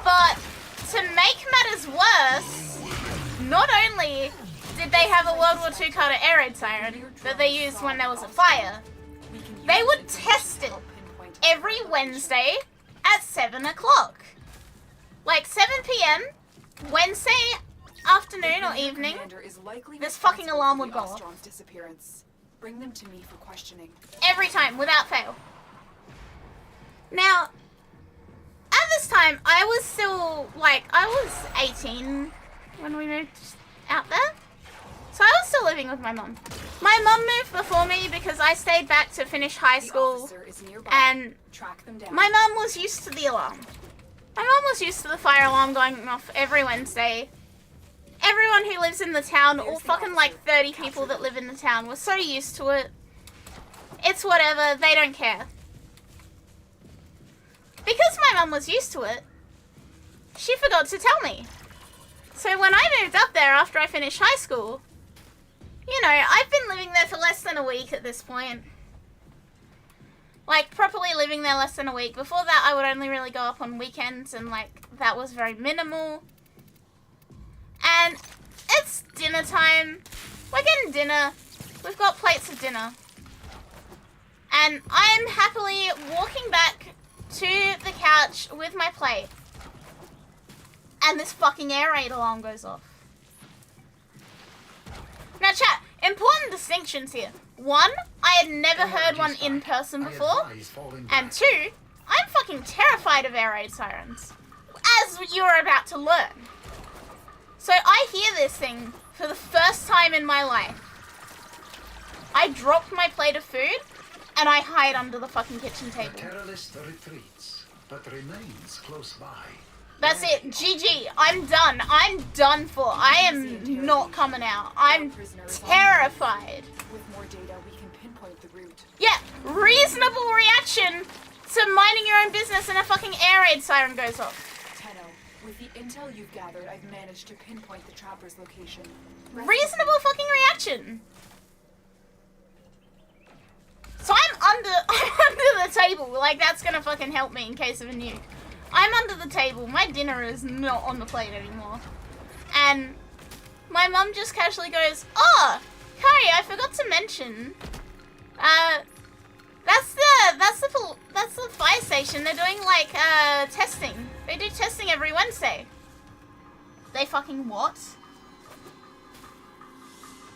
But to make matters worse, not only did they have a World War II Carter air raid siren that they used when there was a fire, they would test it every Wednesday at 7 o'clock. Like 7 p.m. Wednesday afternoon or evening, this fucking alarm would go off. Bring them to me for questioning. Every time, without fail. Now, at this time, I was still, like, I was 18 when we moved out there. So I was still living with my mum. My mum moved before me because I stayed back to finish high school. And my mum was used to the alarm. My mum was used to the fire alarm going off every Wednesday. Everyone who lives in the town, all fucking like 30 people that live in the town, were so used to it. It's whatever, they don't care. Because my mum was used to it, she forgot to tell me. So when I moved up there after I finished high school, you know, I've been living there for less than a week at this point. Like, properly living there less than a week. Before that, I would only really go up on weekends, and like, that was very minimal. And it's dinner time. We're getting dinner. We've got plates of dinner. And I'm happily walking back to the couch with my plate. And this fucking air raid alarm goes off. Now chat, important distinctions here. One, I had never heard one in person before. And two, I'm fucking terrified of air raid sirens. As you're about to learn. So I hear this thing for the first time in my life. I dropped my plate of food and I hide under the fucking kitchen table. The terrorist retreats, but remains close by. That's it. GG. I'm done. I'm done for. I am not coming out. I'm terrified. With more data, we can pinpoint the route. Yeah, reasonable reaction to minding your own business and a fucking air raid siren goes off. With the intel you've gathered, I've managed to pinpoint the trapper's location. Reasonable fucking reaction. So I'm under the table. Like, that's gonna fucking help me in case of a nuke. I'm under the table. My dinner is not on the plate anymore. And my mum just casually goes, "Oh, Kari, I forgot to mention. That's the fire station. They're doing like testing. They do testing every Wednesday." They fucking what?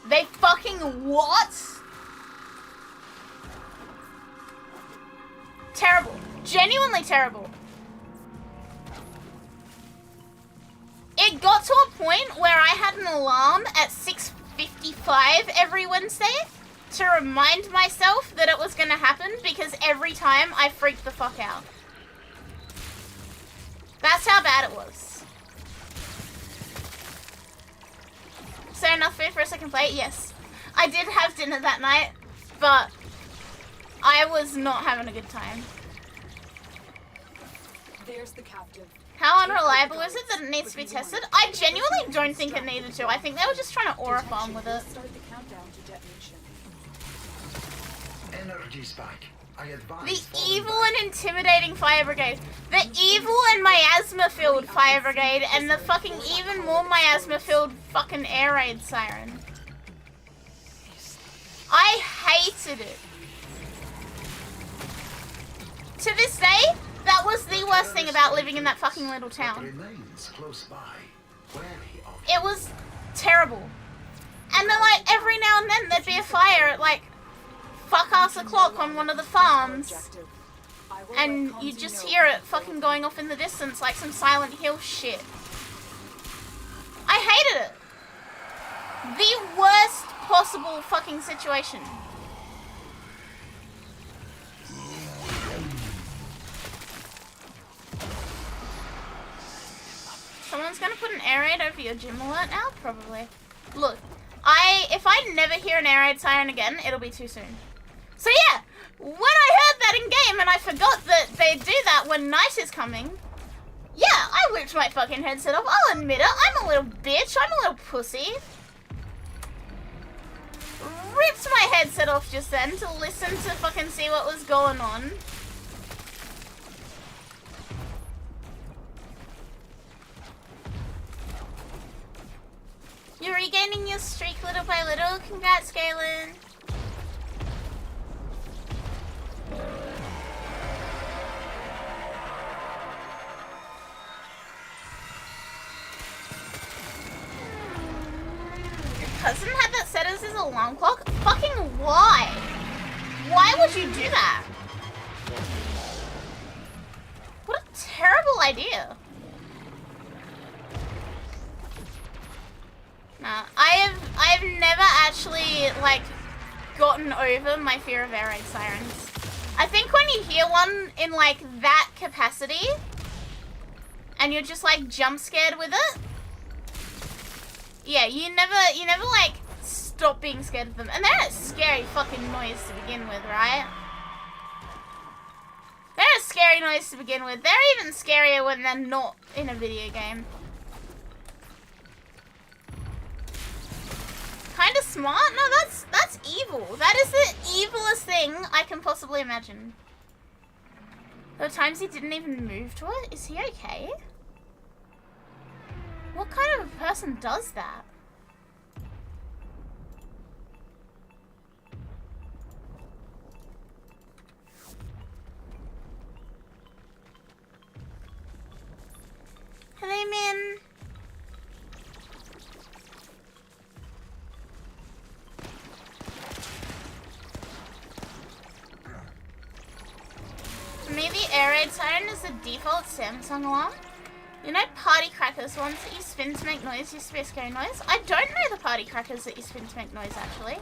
They fucking what? Terrible. Genuinely terrible. It got to a point where I had an alarm at 6:55 every Wednesday to remind myself that it was going to happen because every time I freaked the fuck out. That's how bad it was. So enough food for a second plate? Yes. I did have dinner that night, but I was not having a good time. There's the captive. How unreliable is it that it needs to be tested? I genuinely don't think it needed to. I think they were just trying to aura farm with it. Start the countdown to detonation. Energy spike. I advise The evil and intimidating fire brigade. The evil and miasma-filled fire brigade, and the fucking even more miasma-filled fucking air raid siren. I hated it. To this day, that was the worst thing about living in that fucking little town. remains close by. Wary of It was terrible. And then, like, every now and then there'd be a fire at, like, fuck-ass o'clock on one of the farms. And you'd just hear it fucking going off in the distance like some Silent Hill shit. I hated it. The worst possible fucking situation. Someone's gonna put an air raid over your gym alert now? Probably. Look, if I never hear an air raid siren again, it'll be too soon. So yeah, when I heard that in game and I forgot that they do that when night is coming, yeah, I whipped my fucking headset off. I'll admit it, I'm a little bitch, I'm a little pussy. ripped my headset off just then to listen to fucking see what was going on. You're regaining your streak little by little. Congrats, Galen. Your cousin had that set as his alarm clock? Fucking why? Why would you do that? What a terrible idea. Nah, I've never actually, like, gotten over my fear of air raid sirens. I think when you hear one in, like, that capacity, and you're just, like, jump scared with it, yeah, you never, like, stop being scared of them. And they're a scary fucking noise to begin with, right? They're a scary noise to begin with. They're even scarier when they're not in a video game. Kind of smart? No, that's evil. That is the evilest thing I can possibly imagine. There were times he didn't even move to it. Is he okay? What kind of a person does that? Hello, Min. For me, the air raid siren is the default Samsung alarm. You know party crackers, ones that you spin to make noise, used to be a scary noise? I don't know the party crackers that you spin to make noise, actually.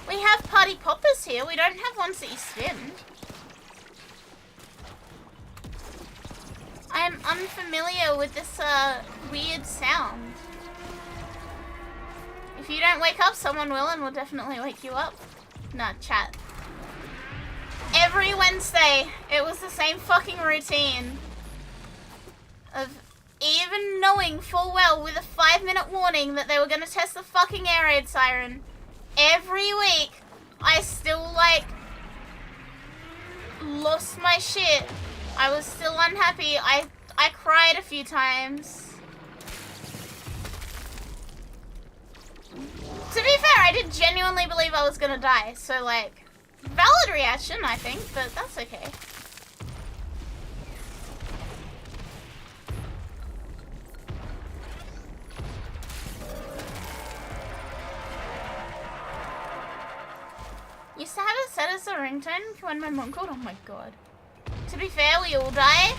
We have party poppers here, we don't have ones that you spin. I am unfamiliar with this, weird sound. If you don't wake up, someone will, and will definitely wake you up. Nah, chat. Every Wednesday, it was the same fucking routine of even knowing full well with a 5-minute warning that they were gonna test the fucking air raid siren. Every week, I still, like, lost my shit. I was still unhappy. I cried a few times. To be fair, I did genuinely believe I was gonna die, so, like, valid reaction, I think, but that's okay. Used to have it set as a ringtone when my mom called. Oh my god. To be fair, we all die.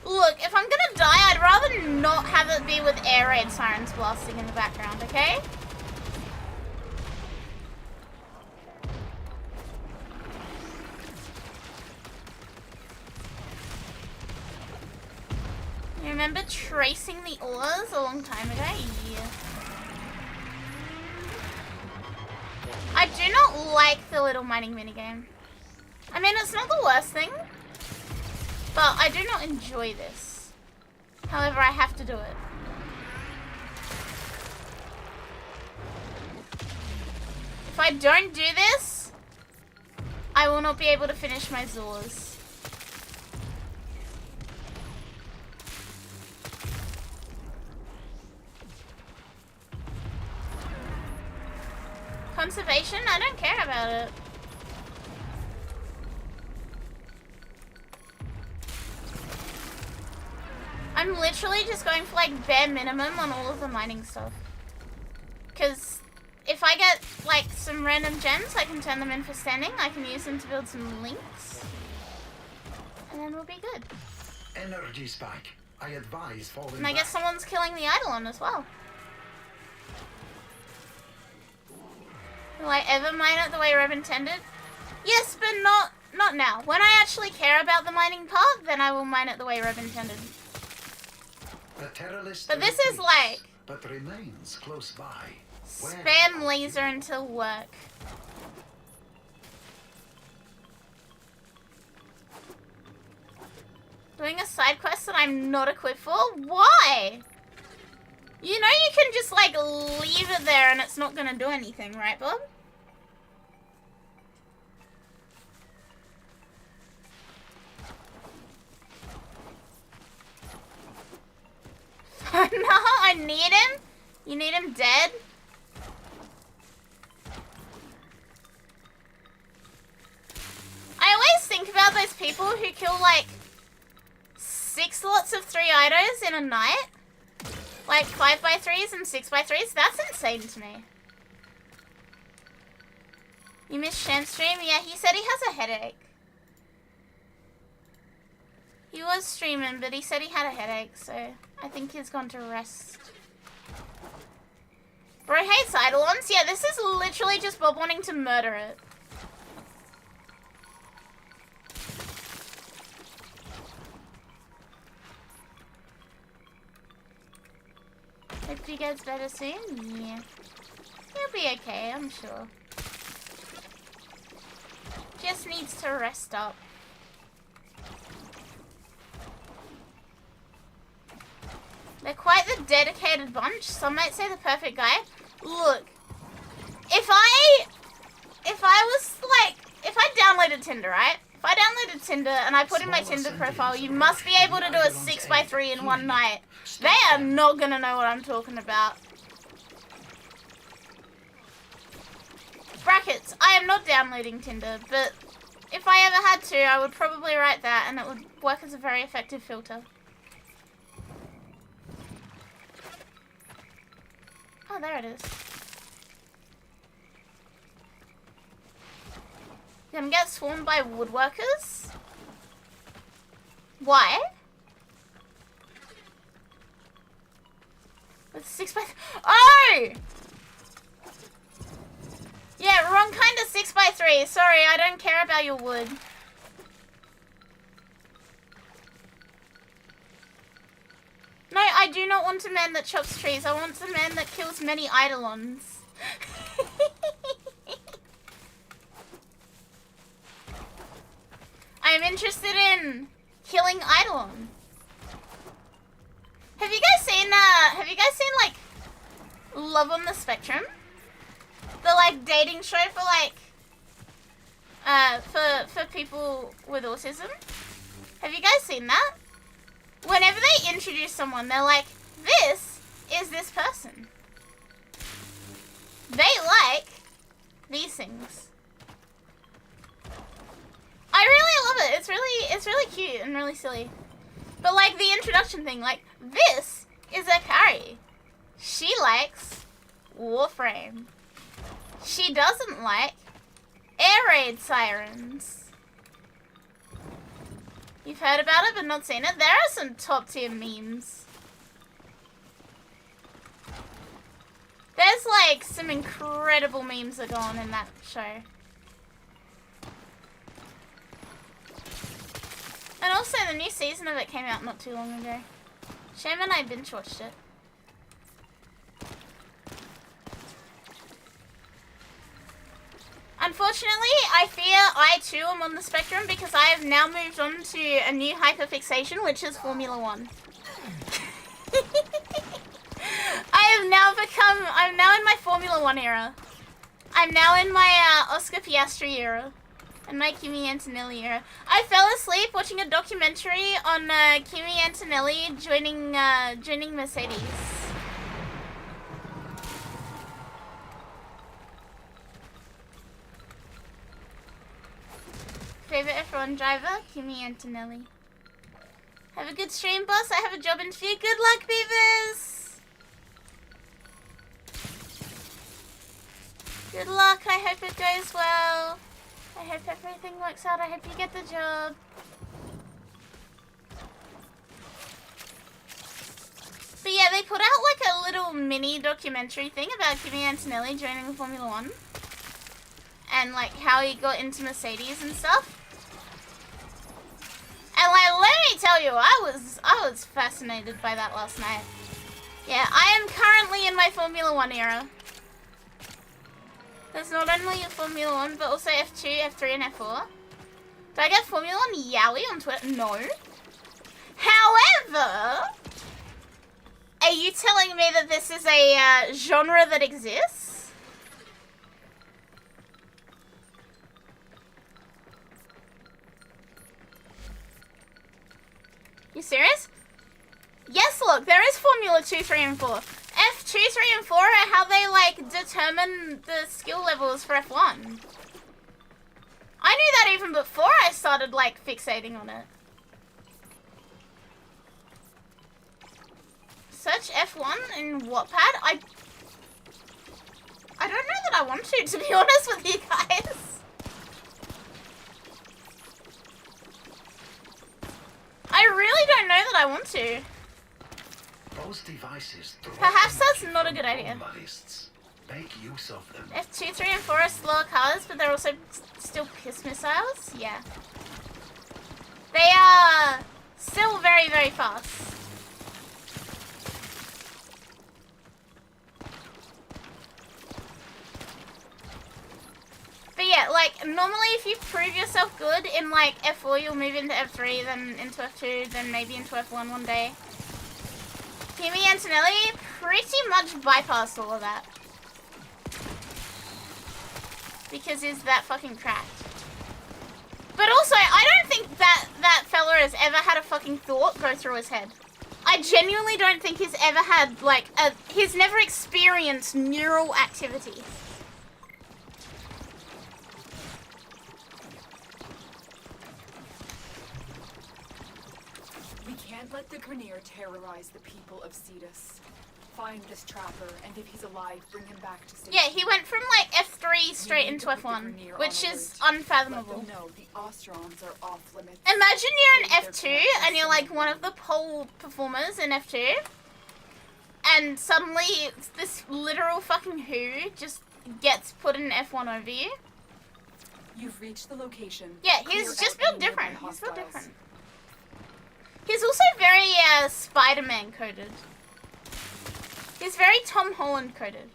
Look, if I'm gonna die, I'd rather not have it be with air raid sirens blasting in the background, okay? You remember tracing the ores a long time ago? Yeah. I do not like the little mining minigame. I mean, it's not the worst thing, but I do not enjoy this. However, I have to do it. If I don't do this, I will not be able to finish my Zors. Conservation? I don't care about it. I'm literally just going for like bare minimum on all of the mining stuff. Because if I get like some random gems, I can turn them in for standing. I can use them to build some links. And then we'll be good. Energy spike. I advise falling And I guess someone's killing the Eidolon as well. Will I ever mine it the way Reb intended? Yes, but not now. When I actually care about the mining part, then I will mine it the way Reb intended. But this is like but remains close by. Spam laser until work. Doing a side quest that I'm not equipped for? Why? You know you can just like leave it there and it's not gonna do anything, right, Bob? No, I need him? You need him dead? I always think about those people who kill like 6 lots of 3-idos in a night. Like 5x3s and 6x3s. That's insane to me. You missed Sham's stream? Yeah, he said he has a headache. He was streaming, but he said he had a headache, so I think he's gone to rest. Bro hates Eidolons? Yeah, this is literally just Bob wanting to murder it. Hope he gets better soon? Yeah. He'll be okay, I'm sure. Just needs to rest up. They're quite the dedicated bunch. Some might say the perfect guy. Look, if I downloaded Tinder, right? If I downloaded Tinder and I put in my Tinder profile, you must be able to do a 6x3 in one night. They are not gonna know what I'm talking about. Brackets, I am not downloading Tinder, but if I ever had to, I would probably write that and it would work as a very effective filter. Oh, there it is. Gonna get swarmed by woodworkers? Why? With 6x... Oh! Yeah, wrong kind of 6x3. Sorry, I don't care about your wood. No, I do not want a man that chops trees. I want a man that kills many eidolons. I'm interested in killing eidolon. Have you guys seen like Love on the Spectrum? The like dating show for like for people with autism? Have you guys seen that? Whenever they introduce someone, they're like, this is this person. They like these things. I really love it. It's really cute and really silly. But like the introduction thing, like, this is Akari. She likes Warframe. She doesn't like air raid sirens. You've heard about it but not seen it? There are some top tier memes. There's like some incredible memes that go on in that show. And also the new season of it came out not too long ago. Sham and I binge watched it. Unfortunately, I fear I too am on the spectrum because I have now moved on to a new hyperfixation, which is Formula 1. I'm now in my Formula 1 era. I'm now in my Oscar Piastri era. And my Kimi Antonelli era. I fell asleep watching a documentary on Kimi Antonelli joining Mercedes. Favorite F1 driver? Kimi Antonelli. Have a good stream, boss. I have a job interview. Good luck, beavers! Good luck. I hope it goes well. I hope everything works out. I hope you get the job. But yeah, they put out like a little mini documentary thing about Kimi Antonelli joining Formula 1. And like how he got into Mercedes and stuff. And like, let me tell you, I was fascinated by that last night. Yeah, I am currently in my Formula 1 era. There's not only a Formula 1, but also F2, F3, and F4. Do I get Formula 1 Yowie on Twitter? No. However, are you telling me that this is a genre that exists? You serious? Yes, look, there is Formula 2, 3, and 4. F2, 3, and 4 are how they, like, determine the skill levels for F1. I knew that even before I started, like, fixating on it. Search F1 in Wattpad? I don't know that I want to be honest with you guys. I really don't know that I want to. Those devices Perhaps that's not a good idea. lists. Make use of them. F2, 3, and 4 are slower cars, but they're also still piss missiles? Yeah. They are still very, very fast. But yeah, like, normally if you prove yourself good in, like, F4, you'll move into F3, then into F2, then maybe into F1 one day. Kimi Antonelli pretty much bypassed all of that. Because he's that fucking cracked. But also, I don't think that fella has ever had a fucking thought go through his head. I genuinely don't think he's ever had, like, he's never experienced neural activity. Let the Grenier terrorize the people of Cetus. Find this trapper, and if he's alive, bring him back to safety. Yeah, he went from like F3 straight into F1, which is unfathomable. No, the Ostrons are off limits. Imagine you're in F2 and you're like one of the pole performers in F2, and suddenly this literal fucking who just gets put in F1 over you. You've reached the location. Yeah, he's just built different. He's built different. He's also very Spider-Man coded. He's very Tom Holland coded.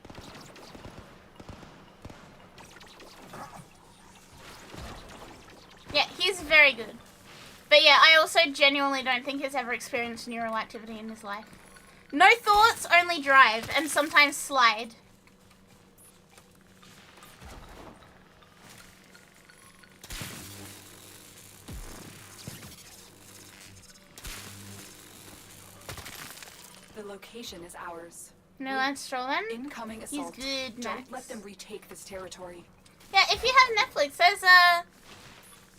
Yeah, he's very good. But yeah, I also genuinely don't think he's ever experienced neural activity in his life. No thoughts, only drive, and sometimes slide. The location is ours. No, that's trolling. Incoming assault. He's good, Don't Max. let them retake this territory. Yeah, if you have Netflix,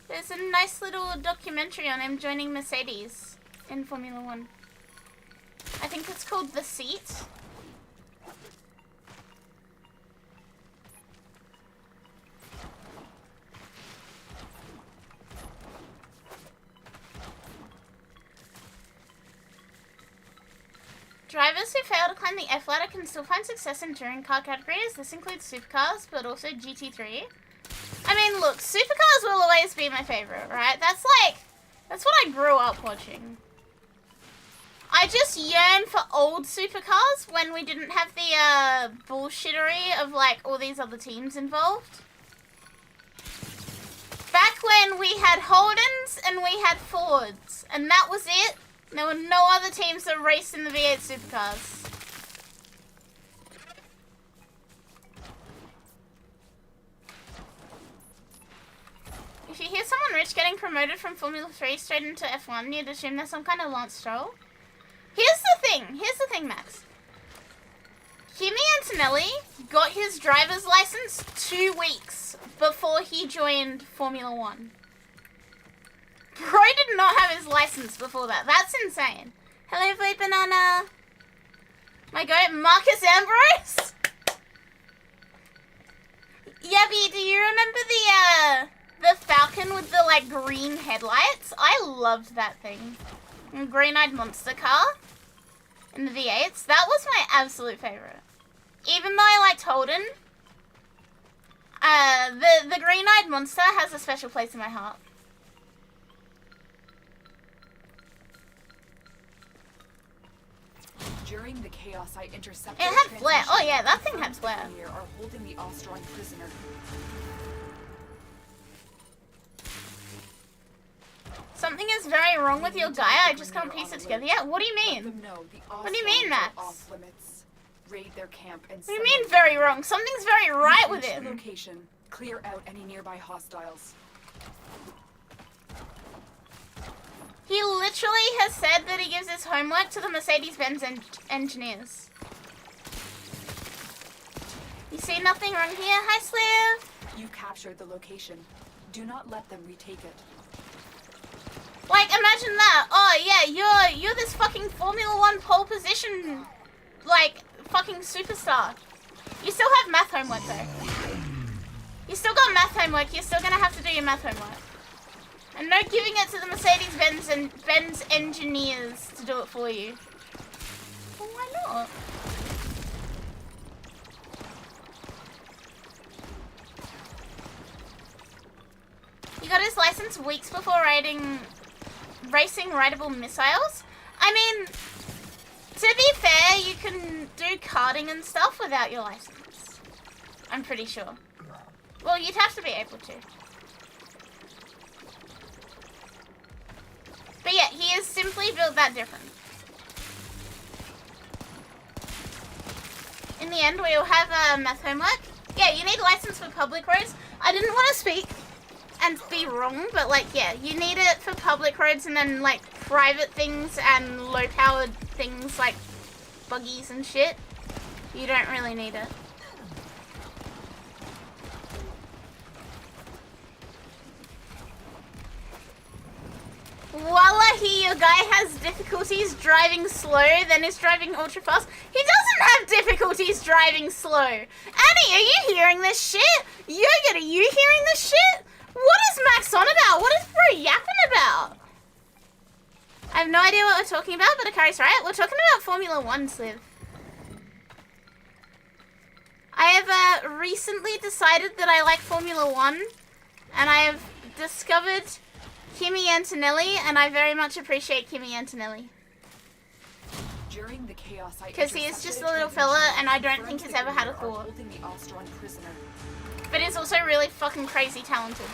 there's a nice little documentary on him joining Mercedes in Formula 1. I think it's called The Seat. Drivers who fail to climb the F ladder can still find success in touring car categories. This includes supercars, but also GT3. I mean, look, supercars will always be my favorite, right? That's what I grew up watching. I just yearn for old supercars when we didn't have the bullshittery of like all these other teams involved. Back when we had Holdens and we had Fords, and that was it. There were no other teams that raced in the V8 supercars. If you hear someone rich getting promoted from Formula 3 straight into F1, you'd assume they're some kind of Lance Stroll. Here's the thing, Max. Kimi Antonelli got his driver's license 2 weeks before he joined Formula 1. Bro did not have his license before that. That's insane. Hello, Void Banana. My goat, Marcus Ambrose. Yabby, do you remember the Falcon with the like green headlights? I loved that thing. Green-eyed monster car in the V8s. That was my absolute favorite. Even though I liked Holden, the green-eyed monster has a special place in my heart. During the chaos, I intercepted. It had flare. Oh yeah, that thing had flare. Are holding the Ostron prisoner. Something is very wrong with your guy. I just can't piece it together. Yeah, what do you mean? What do you mean, Max? Raid their camp and what do you mean very wrong? Something's very right with him. Location. Clear out any nearby hostiles. He literally literally has said that he gives his homework to the Mercedes-Benz engineers. You see nothing wrong here? Hi, Sliv. You captured the location. Do not let them retake it. Like, imagine that. Oh, yeah, you're this fucking Formula 1 pole position, like, fucking superstar. You still have math homework, though. You still got math homework. You're still gonna have to do your math homework. And no giving it to the Mercedes-Benz and Benz engineers to do it for you. Well, why not? You got his license weeks before racing rideable missiles. I mean, to be fair, you can do karting and stuff without your license. I'm pretty sure. Well, you'd have to be able to. But yeah, he is simply built that different. In the end, we will have math homework. Yeah, you need a license for public roads. I didn't want to speak and be wrong, but like, yeah, you need it for public roads, and then like private things and low-powered things like buggies and shit. You don't really need it. Wallahi, your guy has difficulties driving slow, then is driving ultra fast. He doesn't have difficulties driving slow. Annie, are you hearing this shit? Yoga, are you hearing this shit? What is Max on about? What is bro yapping about? I have no idea what we're talking about, but Akari's right. We're talking about Formula 1, Sliv. I have recently decided that I like Formula 1, and I have discovered Kimi Antonelli, and I very much appreciate Kimi Antonelli. During the chaos, because he is just a little fella, and I don't think he's ever had a thought. But he's also really fucking crazy talented.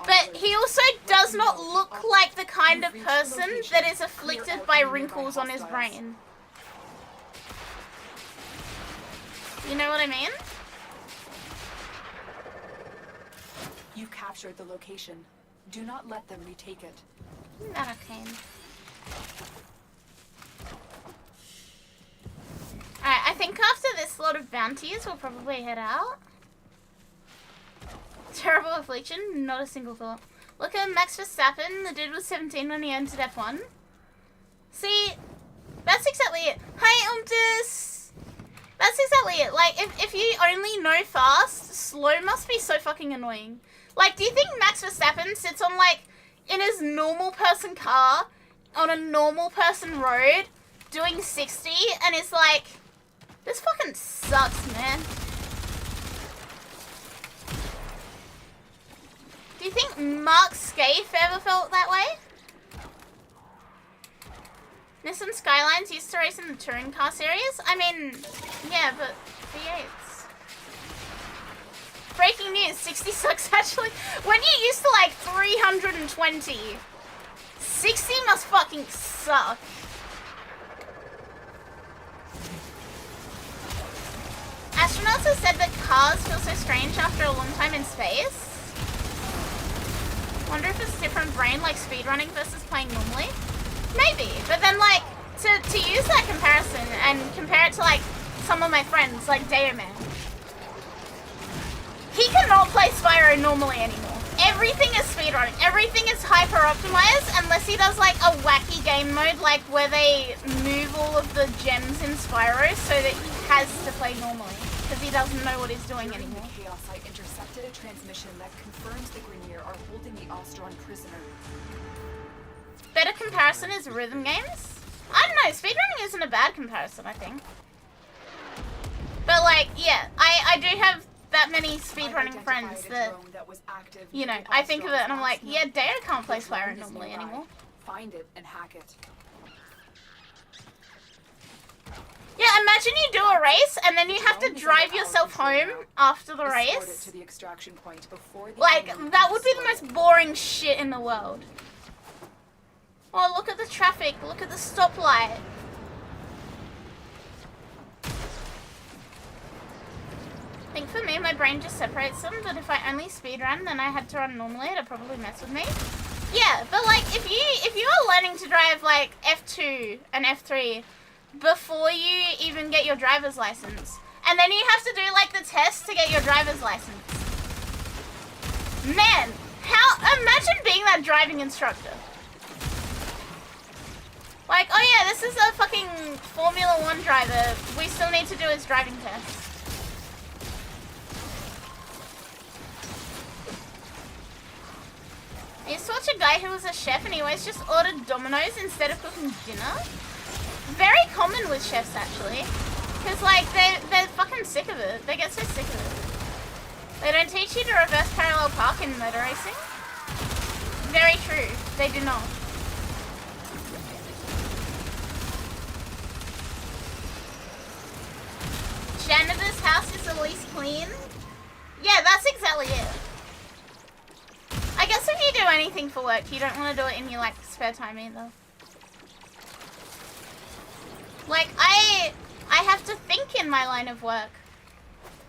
But he also does not look like the kind of person that is afflicted by wrinkles on his brain. You know what I mean? You've captured the location. Do not let them retake it. Not arcane. Alright, I think after this lot of bounties, we'll probably head out. Terrible affliction, not a single thought. Look at Max Verstappen, the dude was 17 when he entered F1. See, that's exactly it. Hi, Umtus! That's exactly it. Like, if you only know fast, slow must be so fucking annoying. Like, do you think Max Verstappen sits on, like, in his normal person car, on a normal person road, doing 60, and is like, this fucking sucks, man. Do you think Mark Scaife ever felt that way? Nissan Skylines used to race in the touring car series? I mean, yeah, but V8s. Breaking news, 60 sucks actually. When you used to like 320, 60 must fucking suck. Astronauts have said that cars feel so strange after a long time in space. Wonder if it's a different brain, like speedrunning versus playing normally. Maybe, but then like, to use that comparison and compare it to like some of my friends, like Dayoman. He cannot play Spyro normally anymore. Everything is speedrunning. Everything is hyper optimized unless he does like a wacky game mode, like where they move all of the gems in Spyro so that he has to play normally because he doesn't know what he's doing anymore. During the chaos, I intercepted a transmission that confirms the Grenier are holding the Ostron prisoner. Better comparison is rhythm games? I don't know, speedrunning isn't a bad comparison, I think. But like, yeah, I do have that many speedrunning friends that, you know, I think of it and I'm like, yeah, Data can't play Spyro normally anymore. Find it and hack it. Yeah, imagine you do a race and then you have to drive yourself home after the race. Like, that would be the most boring shit in the world. Oh, look at the traffic. Look at the stoplight. Are think for me, my brain just separates them, but if I only speedrun, then I had to run normally, it'd probably mess with me. Yeah, but like, if you are learning to drive like F2 and F3 before you even get your driver's license, and then you have to do like the test to get your driver's license. Man, imagine being that driving instructor. Like, oh yeah, this is a fucking Formula 1 driver. We still need to do his driving test. I used to watch a guy who was a chef and he always just ordered Domino's instead of cooking dinner. Very common with chefs, actually. Because, like, they're fucking sick of it. They get so sick of it. They don't teach you to reverse parallel park in motor racing. Very true. They do not. Janitor's house is the least clean. Yeah, that's exactly it. I guess if you do anything for work, you don't want to do it in your, like, spare time either. Like, I have to think in my line of work.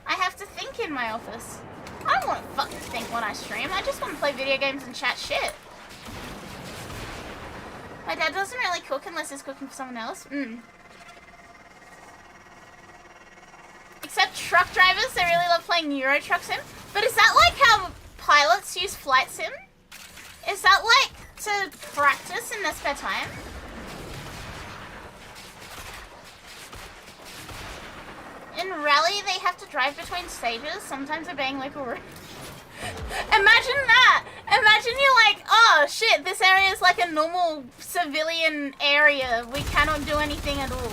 I have to think in my office. I don't want to fucking think when I stream. I just want to play video games and chat shit. My dad doesn't really cook unless he's cooking for someone else. Except truck drivers, they really love playing Euro Truck Sim. But is that like how pilots use Flight Sim? Is that like to practice in their spare time? In Rally, they have to drive between stages. Sometimes they're being like, imagine that! Imagine you're like, oh shit, this area is like a normal civilian area. We cannot do anything at all.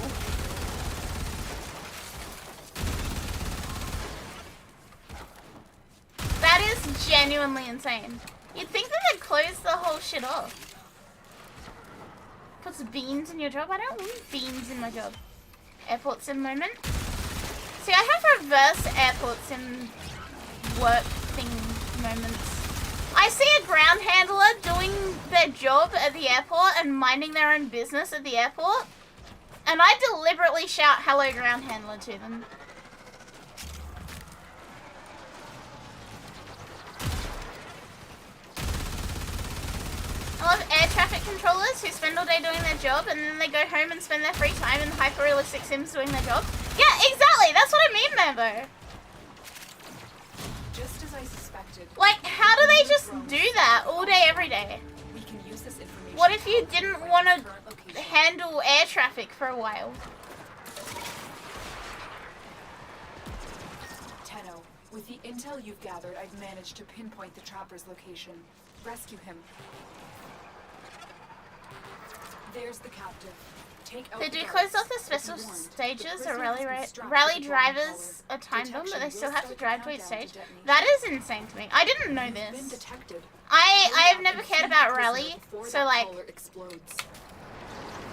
That is genuinely insane. You'd think that they'd close the whole shit off. Puts beans in your job? I don't want beans in my job. Airport sim moment. See, I have reverse airport sim work thing moments. I see a ground handler doing their job at the airport and minding their own business at the airport. And I deliberately shout, hello ground handler to them. I love air traffic controllers who spend all day doing their job and then they go home and spend their free time in hyper-realistic sims doing their job. Yeah, exactly! That's what I mean, Mambo! Just as I suspected. Like, how do they just do that all day, every day? We can use this information. What if you didn't want to handle air traffic for a while? Tenno, with the intel you've gathered, I've managed to pinpoint the trapper's location. Rescue him. There's the captive. They do close off the special stages or rally drivers are timed on, but they still have to drive to each stage. That is insane to me. I didn't know this. I have never cared about rally, so like,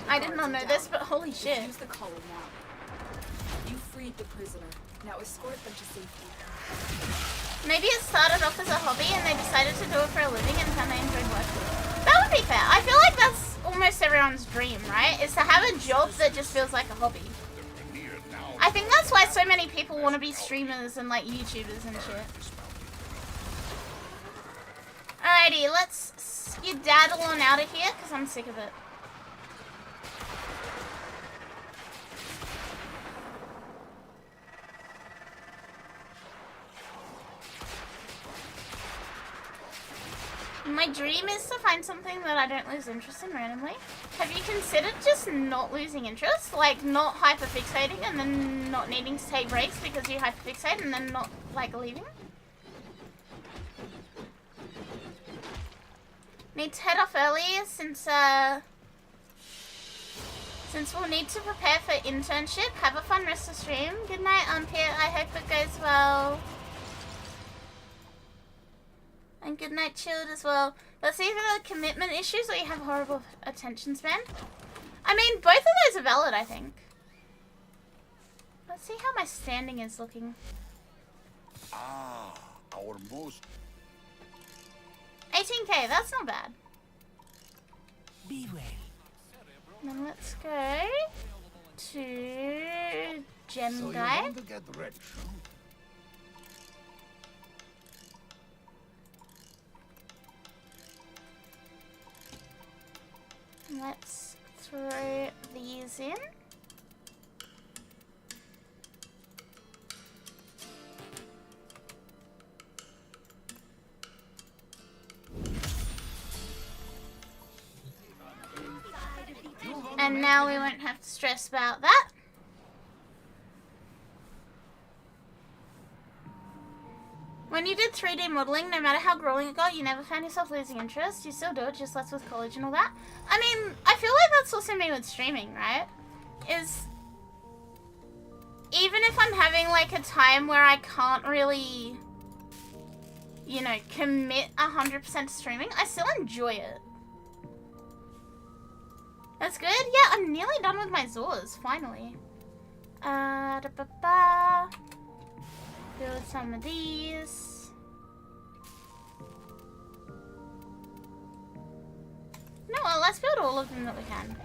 I did not know this, but holy shit. Use the collar now. You freed the prisoner. Now escort them to safety. Maybe it started off as a hobby and they decided to do it for a living and then they enjoyed working. That would be fair. I feel like that's almost everyone's dream, right? Is to have a job that just feels like a hobby. I think that's why so many people want to be streamers and like YouTubers and shit. Alrighty, let's skedaddle on out of here because I'm sick of it. My dream is to find something that I don't lose interest in randomly. Have you considered just not losing interest? Like, not hyperfixating and then not needing to take breaks because you hyperfixate and then not, like, leaving? Need to head off early since we'll need to prepare for internship. Have a fun rest of stream. Good night, Umpire. I hope it goes well. And good night, Chilled, as well. That's either the commitment issues or you have horrible attention span. I mean, both of those are valid, I think. Let's see how my standing is looking. Ah, our most... 18k, that's not bad. Be well. Then let's go to Gem Guide. to get rich, huh? Let's throw these in. And now we won't have to stress about that. When you did 3D modeling, no matter how grueling it got, you never found yourself losing interest. You still do it, just less with college and all that. I mean, I feel like that's also me with streaming, right? Is even if I'm having like a time where I can't really, you know, commit 100% to streaming, I still enjoy it. That's good. Yeah, I'm nearly done with my Zors, finally. Build some of these. No, well, let's build all of them that we can.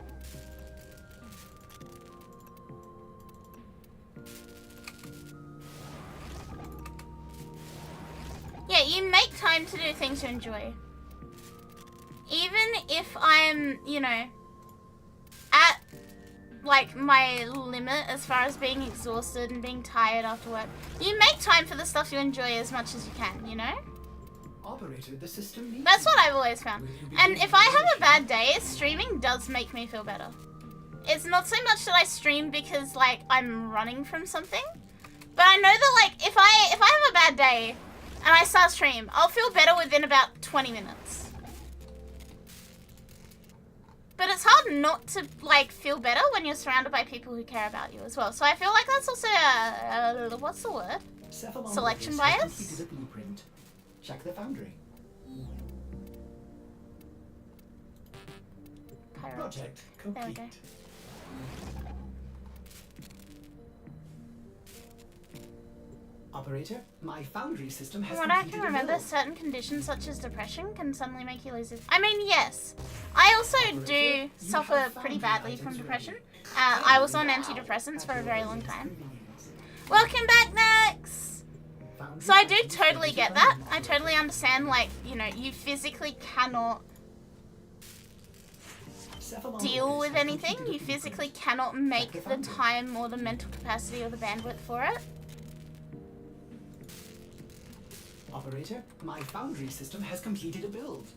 Yeah, you make time to do things you enjoy. Even if I'm, you know, at like my limit as far as being exhausted and being tired after work, you make time for the stuff you enjoy as much as you can, you know? Operator, the system needs That's what I've always found. And if I have a bad day, streaming does make me feel better. It's not so much that I stream because like I'm running from something, but I know that like if I have a bad day and I start stream, I'll feel better within about 20 minutes. But it's hard not to like feel better when you're surrounded by people who care about you as well. So I feel like that's also a what's the word? Selection bias? Blueprint. Check the foundry. Project complete. There we go. Operator, my foundry system has From what I completed can a remember, build. certain conditions such as depression can suddenly make you lose it. I mean, yes. I also do suffer pretty badly from depression. I was on antidepressants for a very long time. Welcome back, Nex! So I do totally get that. I totally understand, like, you know, you physically cannot deal with anything. You physically cannot make the time or the mental capacity or the bandwidth for it. Operator, my foundry system has completed a build.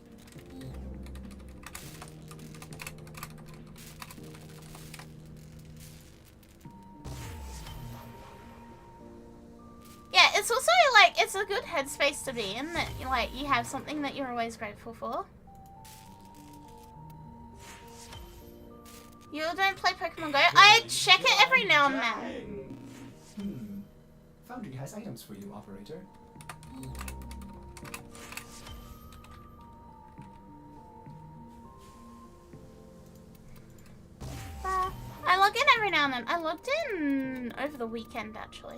Yeah, it's also like, it's a good headspace to be in that, like, you have something that you're always grateful for. You don't play Pokemon Go? I check it every now and then. Foundry has items for you, Operator. I log in every now and then. I logged in over the weekend, actually.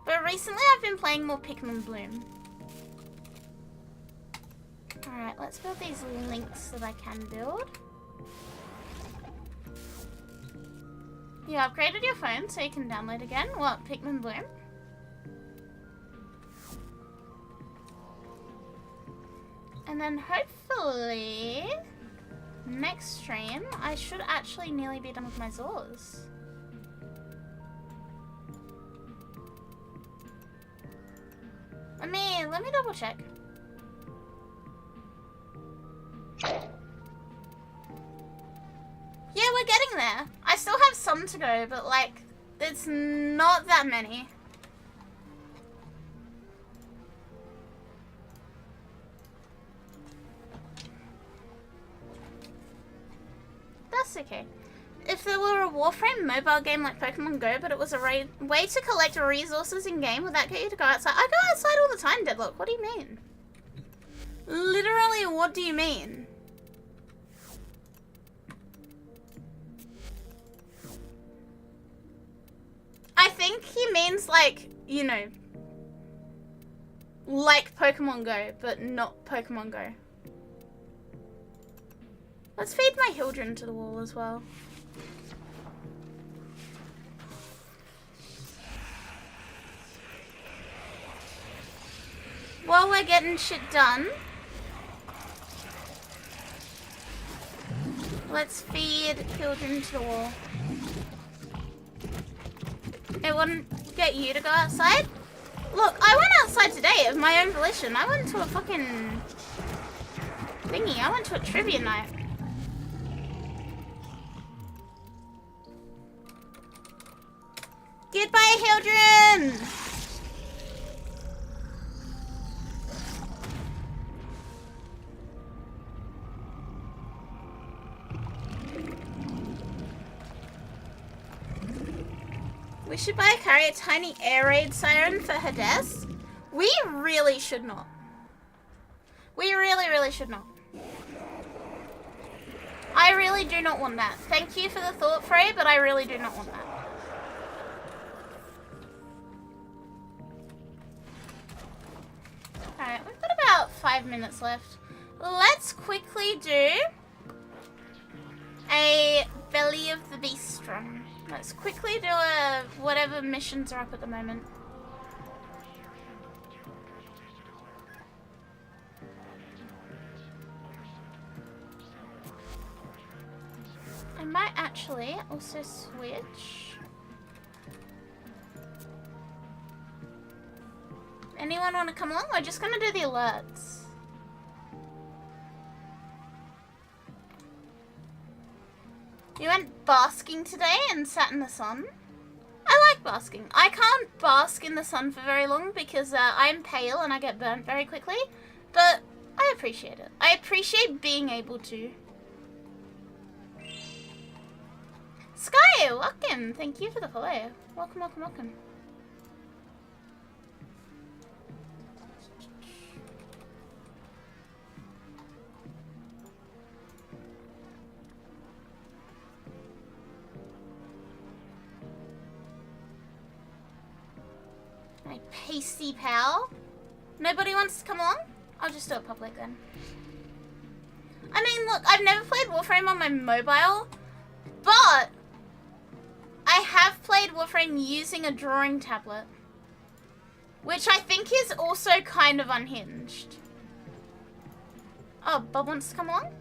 But recently I've been playing more Pikmin Bloom. Alright, let's build these links that I can build. You upgraded your phone so you can download again? What, Pikmin Bloom? And then hopefully, next stream, I should actually nearly be done with my Zors. Let me double check. Yeah, we're getting there. I still have some to go, but like, it's not that many. That's okay. If there were a Warframe mobile game like Pokemon Go, but it was a way to collect resources in-game, would that get you to go outside? I go outside all the time, Deadlock. What do you mean? Literally, what do you mean? I think he means like, you know, like Pokemon Go, but not Pokemon Go. Let's feed my Hildren to the wall as well. While we're getting shit done, Let's feed children to the wall. It wouldn't get you to go outside? Look, I went outside today of my own volition. I went to a fucking thingy. I went to a trivia night. Goodbye, children! We should buy Akari a tiny air raid siren for her desk. We really should not. We really should not. I really do not want that. Thank you for the thought, Frey, but I really do not want that. Alright, we've got about 5 minutes left. Let's quickly do a Belly of the Beast run. Let's quickly do a whatever missions are up at the moment. I might actually also switch. Anyone want to come along? We're just gonna do the alerts. You went basking today and sat in the sun? I like basking. I can't bask in the sun for very long because I'm pale and I get burnt very quickly, but I appreciate it. I appreciate being able to. Sky, welcome. Thank you for the follow. Welcome, welcome, welcome. My pasty pal. Nobody wants to come along? I'll just do it public then. I mean, look, I've never played Warframe on my mobile, but I have played Warframe using a drawing tablet, which I think is also kind of unhinged. Oh, Bob wants to come along?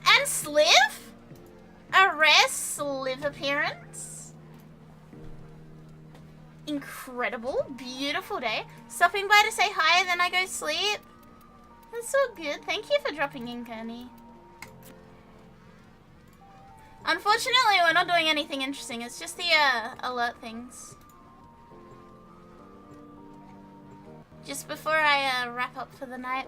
And Sliv? A rare Sliv appearance. Incredible. Beautiful day. Stopping by to say hi, then I go sleep. That's so good. Thank you for dropping in, Kearney. Unfortunately, we're not doing anything interesting. It's just the alert things. Just before I wrap up for the night.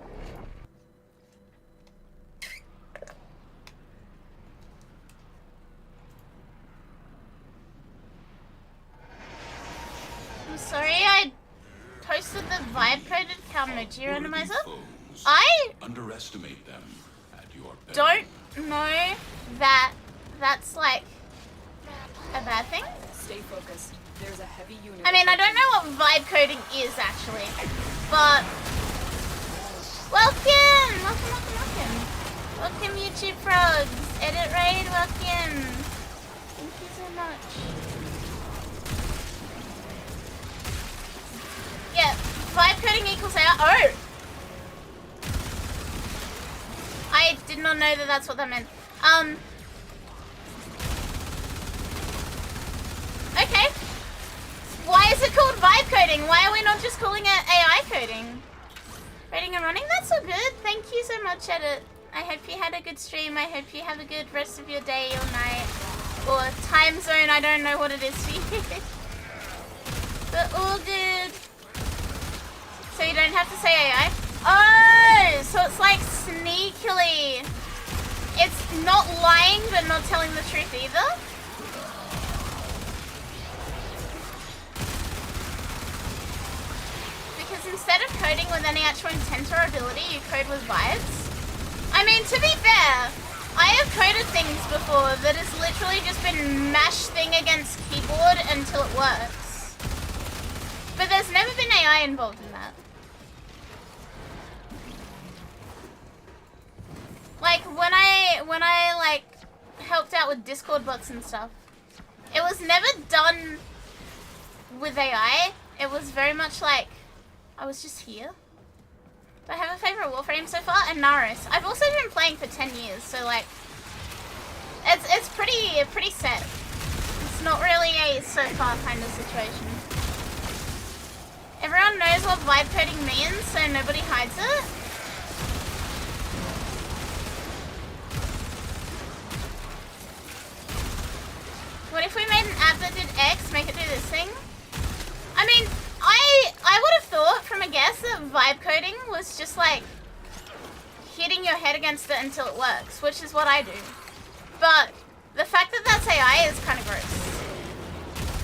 I'm sorry, I posted the vibe-coded Calmoji randomizer. I underestimate them at your don't know that that's like a bad thing. Stay focused. There's a heavy unit. I mean, I don't know what vibe coding is actually, but welcome, welcome YouTube frogs, edit raid, welcome. Thank you so much. Yeah, vibe coding equals AR. Oh, I did not know that that's what that meant. Okay. Why is it called vibe coding? Why are we not just calling it AI coding? Rating and running? That's so good. Thank you so much, Edit. I hope you had a good stream. I hope you have a good rest of your day or night. Or time zone. I don't know what it is for you. But all good. So you don't have to say AI? Oh! So it's like sneakily. It's not lying but not telling the truth either? Because instead of coding with any actual intent or ability, you code with vibes. I mean, to be fair, I have coded things before that has literally just been mash thing against keyboard until it works. But there's never been AI involved in that. Like, when I like, helped out with Discord bots and stuff, it was never done with AI. It was very much like, I was just here. Do I have a favorite Warframe so far? And Naris. I've also been playing for 10 years, so like, it's pretty set. It's not really a so far kind of situation. Everyone knows what vibe coding means, so nobody hides it. What if we made an app that did X, make it do this thing? I mean, I would have thought from a guess that vibe coding was just like hitting your head against it until it works, which is what I do. But the fact that that's AI is kind of gross.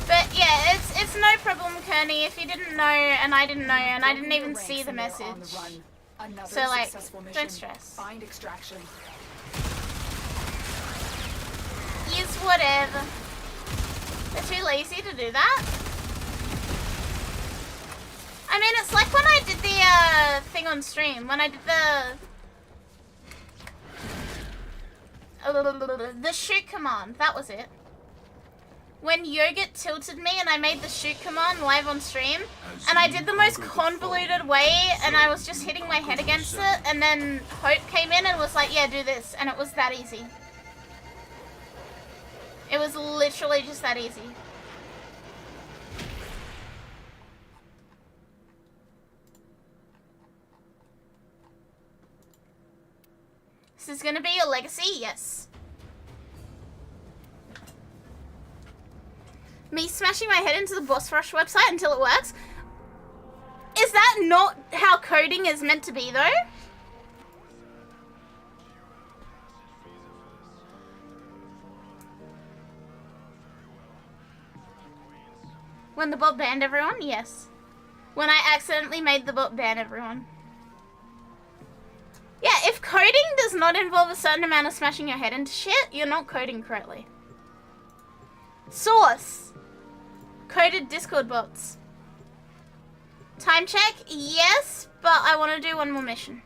But yeah, it's no problem, Kearney, if you didn't know and I didn't know and I didn't even see the message. So like, don't stress. Find extraction. Is whatever. They're too lazy to do that. I mean, it's like when I did the thing on stream, when I did the shoot command, that was it. When Yogurt tilted me and I made the shoot command live on stream, and I did the most convoluted way, and I was just hitting my head against it, and then Hope came in and was like, yeah, do this, and it was that easy. It was literally just that easy. This is gonna be your legacy? Yes. Me smashing my head into the Boss Rush website until it works? Is that not how coding is meant to be, though? When the bot banned everyone? Yes. When I accidentally made the bot ban everyone. Yeah, if coding does not involve a certain amount of smashing your head into shit, you're not coding correctly. Source. Coded Discord bots. Time check? Yes, but I want to do one more mission.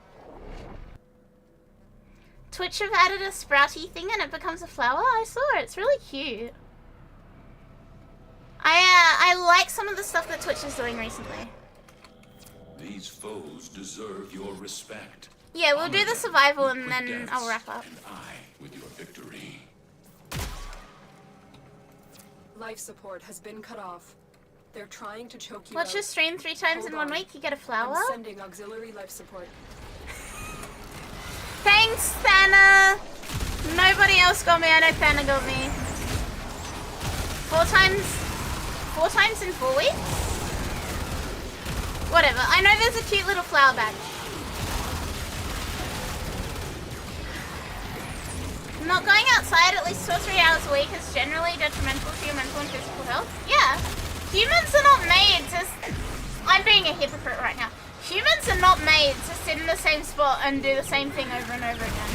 Twitch have added a sprouty thing and it becomes a flower. I saw it. It's really cute. I like some of the stuff that Twitch is doing recently. These foes deserve your respect. Yeah, we'll do the survival and then I'll wrap up. And I with your victory. Life support has been cut off. They're trying to choke you Watch out. your stream 3 times Hold in 1 on. week, you get a flower. I'm sending auxiliary life support. Thanks, Thana! Nobody else got me, I know Thana got me. 4 times in 4 weeks? Whatever, I know there's a cute little flower badge. Not going outside at least 2 or 3 hours a week is generally detrimental to your mental and physical health. Yeah, humans are not made to... I'm being a hypocrite right now. Humans are not made to sit in the same spot and do the same thing over and over again.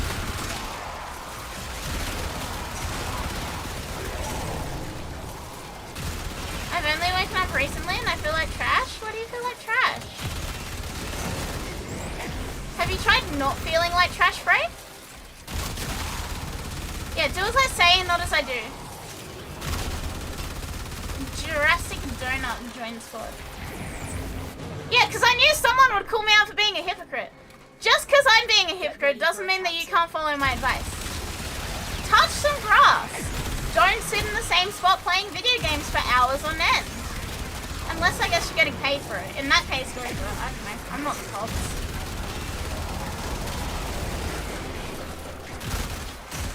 I've only woken up recently and I feel like trash. What do you feel like trash? Have you tried not feeling like trash, Frey? Yeah, do as I say and not as I do. Jurassic Donut joined squad. Yeah, because I knew someone would call me out for being a hypocrite. Just because I'm being a hypocrite doesn't mean that you can't follow my advice. Touch some grass. Don't sit in the same spot playing video games for hours on end. Unless I guess you're getting paid for it. In that case, go for it. I don't know. I'm not the cops.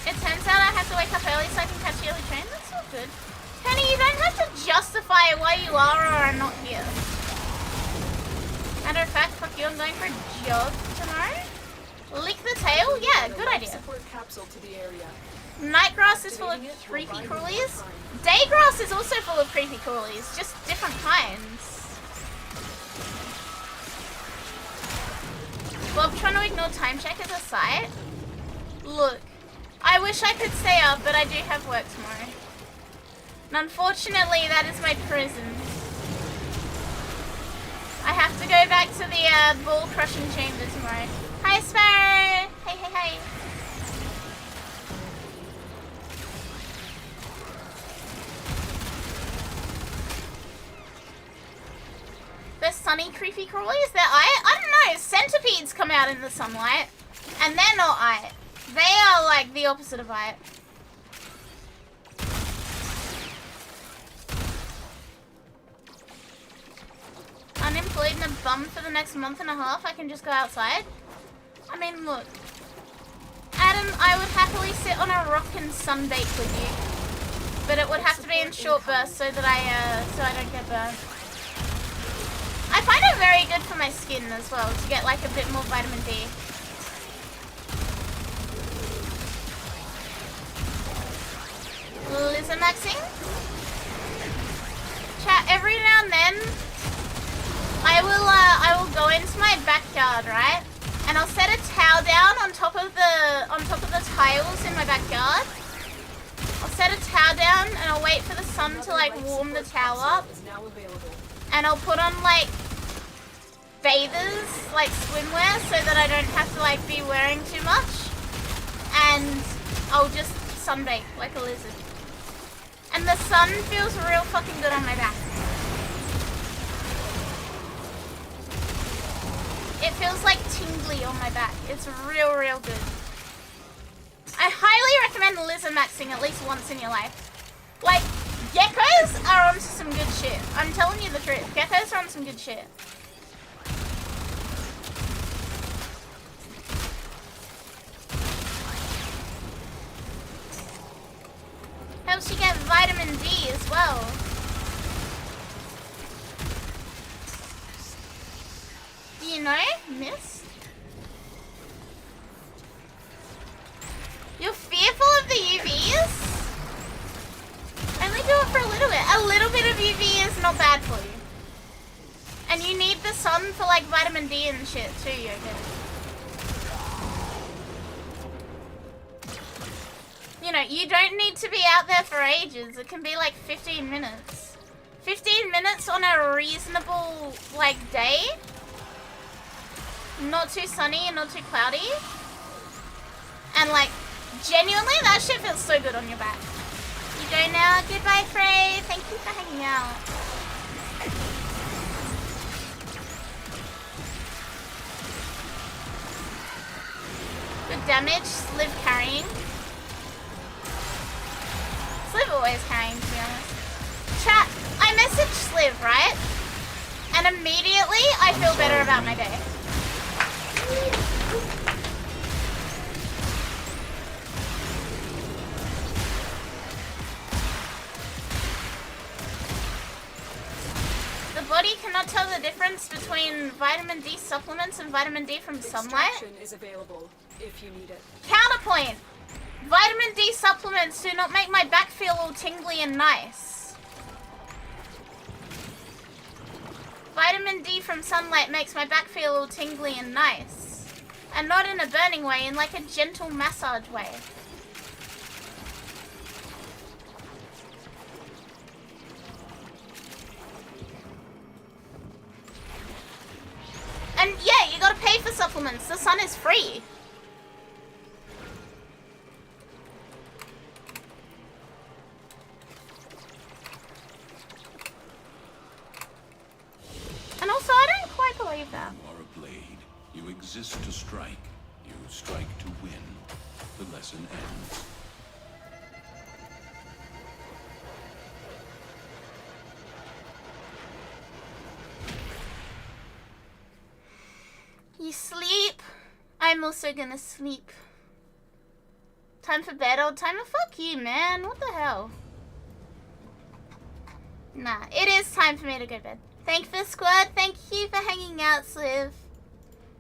It turns out I have to wake up early so I can catch the early train. That's not good. Penny, you don't have to justify why you are or are not here. Matter of fact, fuck you, I'm going for a jog tomorrow. Lick the tail? Yeah, good idea. Support capsule to the area. Nightgrass is full of creepy crawlies. Daygrass is also full of creepy crawlies, just different kinds. Bob trying to ignore time check as a site? Look, I wish I could stay up, but I do have work tomorrow. And unfortunately, that is my prison. I have to go back to the ball crushing chamber tomorrow. Hi, Sparrow! Hey, hey, hey. The sun sunny creepy crawlies. I don't know, centipedes come out in the sunlight, and they're not aight. They are like the opposite of aight. Unemployed and a bum for the next month and a half, I can just go outside? I mean, look. Adam, I would happily sit on a rock and sunbake with you. But it would have to be in short bursts so that I don't get burned. I find it very good for my skin as well, to get like a bit more vitamin D. Lizamaxing? Chat, every now and then, I will go into my backyard, right? And I'll set a towel down on top of the tiles in my backyard. I'll set a towel down and I'll wait for the sun to like warm the towel up. And I'll put on like bathers, like swimwear, so that I don't have to like be wearing too much. And I'll just sunbake like a lizard. And the sun feels real fucking good on my back. It feels like tingly on my back. It's real good. I highly recommend Lizamaxing at least once in your life. Like, geckos are onto some good shit. I'm telling you the truth. Geckos are on some good shit. Helps you get vitamin D as well. Do you know, miss? You're fearful of the UVs? Only do it for a little bit. A little bit of UV is not bad for you. And you need the sun for like vitamin D and shit too, Yoga. You know, you don't need to be out there for ages. It can be like 15 minutes. 15 minutes on a reasonable, like, day. Not too sunny and not too cloudy. And like, genuinely, that shit feels so good on your back. You go now. Goodbye, Frey. Thank you for hanging out. Good damage. Sliv carrying. Sliv always carrying, to be honest. Chat, I messaged Sliv, right? And immediately, I feel better about my day. The body cannot tell the difference between vitamin D supplements and vitamin D from sunlight. Extraction is available if you need it. Counterpoint. Vitamin D supplements do not make my back feel all tingly and nice. Vitamin D from sunlight makes my back feel all tingly and nice. And not in a burning way, in like a gentle massage way. And yeah, you gotta pay for supplements. The sun is free. And also, I don't quite believe that. You are a blade. You exist to strike. You strike to win. The lesson ends. You sleep. I'm also gonna sleep. Time for bed, old timer? Fuck you, man. What the hell? Nah, it is time for me to go to bed. Thank you for squad. Thank you for hanging out, Sliv.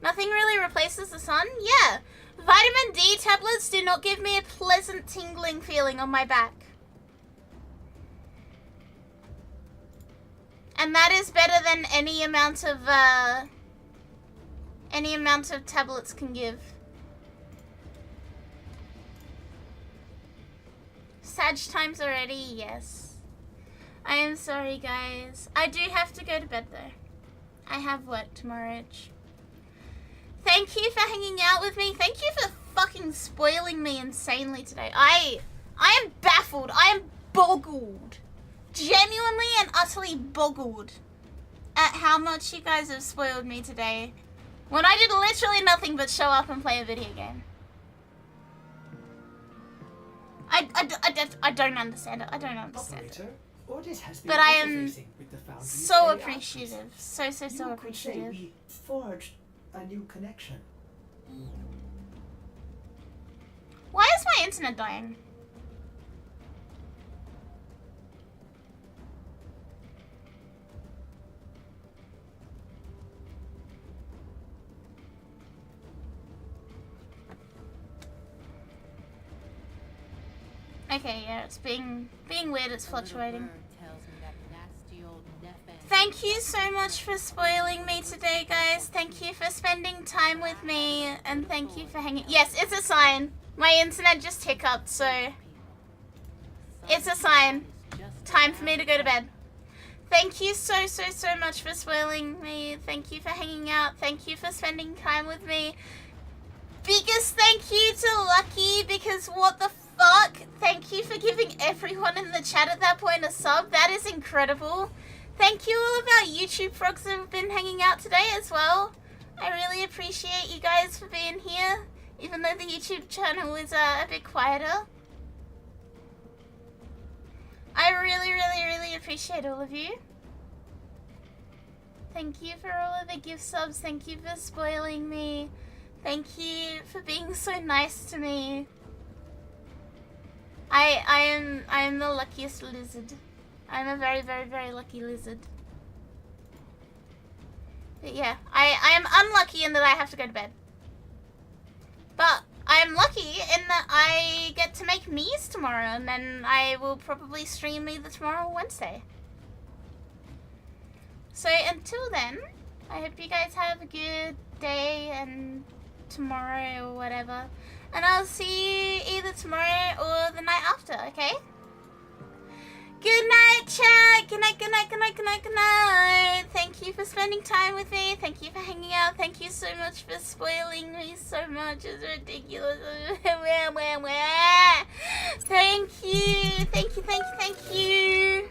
Nothing really replaces the sun? Yeah. Vitamin D tablets do not give me a pleasant tingling feeling on my back. And that is better than any amount of tablets can give. Sag times already? Yes. I am sorry, guys. I do have to go to bed, though. I have work tomorrow. Thank you for hanging out with me. Thank you for fucking spoiling me insanely today. I am baffled. I am boggled. Genuinely and utterly boggled at how much you guys have spoiled me today when I did literally nothing but show up and play a video game. I don't understand it. I don't understand it. Audit has been But I am interfacing with the Foundry's so AI appreciative. So You could say appreciative. we forged a new connection. Why is my internet dying? Okay, yeah, it's being weird, it's fluctuating. Thank you so much for spoiling me today, guys. Thank you for spending time with me, and thank you for hanging. Yes, it's a sign. My internet just hiccuped, so it's a sign. Time for me to go to bed. Thank you so much for spoiling me. Thank you for hanging out. Thank you for spending time with me. Biggest thank you to Lucky, because what the fuck? Thank you for giving everyone in the chat at that point a sub. That is incredible. Thank you all of our YouTube frogs that have been hanging out today as well. I really appreciate you guys for being here, even though the YouTube channel is a bit quieter. I really appreciate all of you. Thank you for all of the gift subs. Thank you for spoiling me. Thank you for being so nice to me. I am the luckiest lizard. I'm a very lucky lizard. But yeah, I am unlucky in that I have to go to bed. But I am lucky in that I get to make Mies tomorrow, and then I will probably stream either tomorrow or Wednesday. So until then, I hope you guys have a good day and tomorrow or whatever. And I'll see you either tomorrow or the night after, okay? Good night, chat. Good night, good night, good night, good night, good night. Thank you for spending time with me. Thank you for hanging out. Thank you so much for spoiling me so much. It's ridiculous. Thank you. Thank you, thank you, thank you.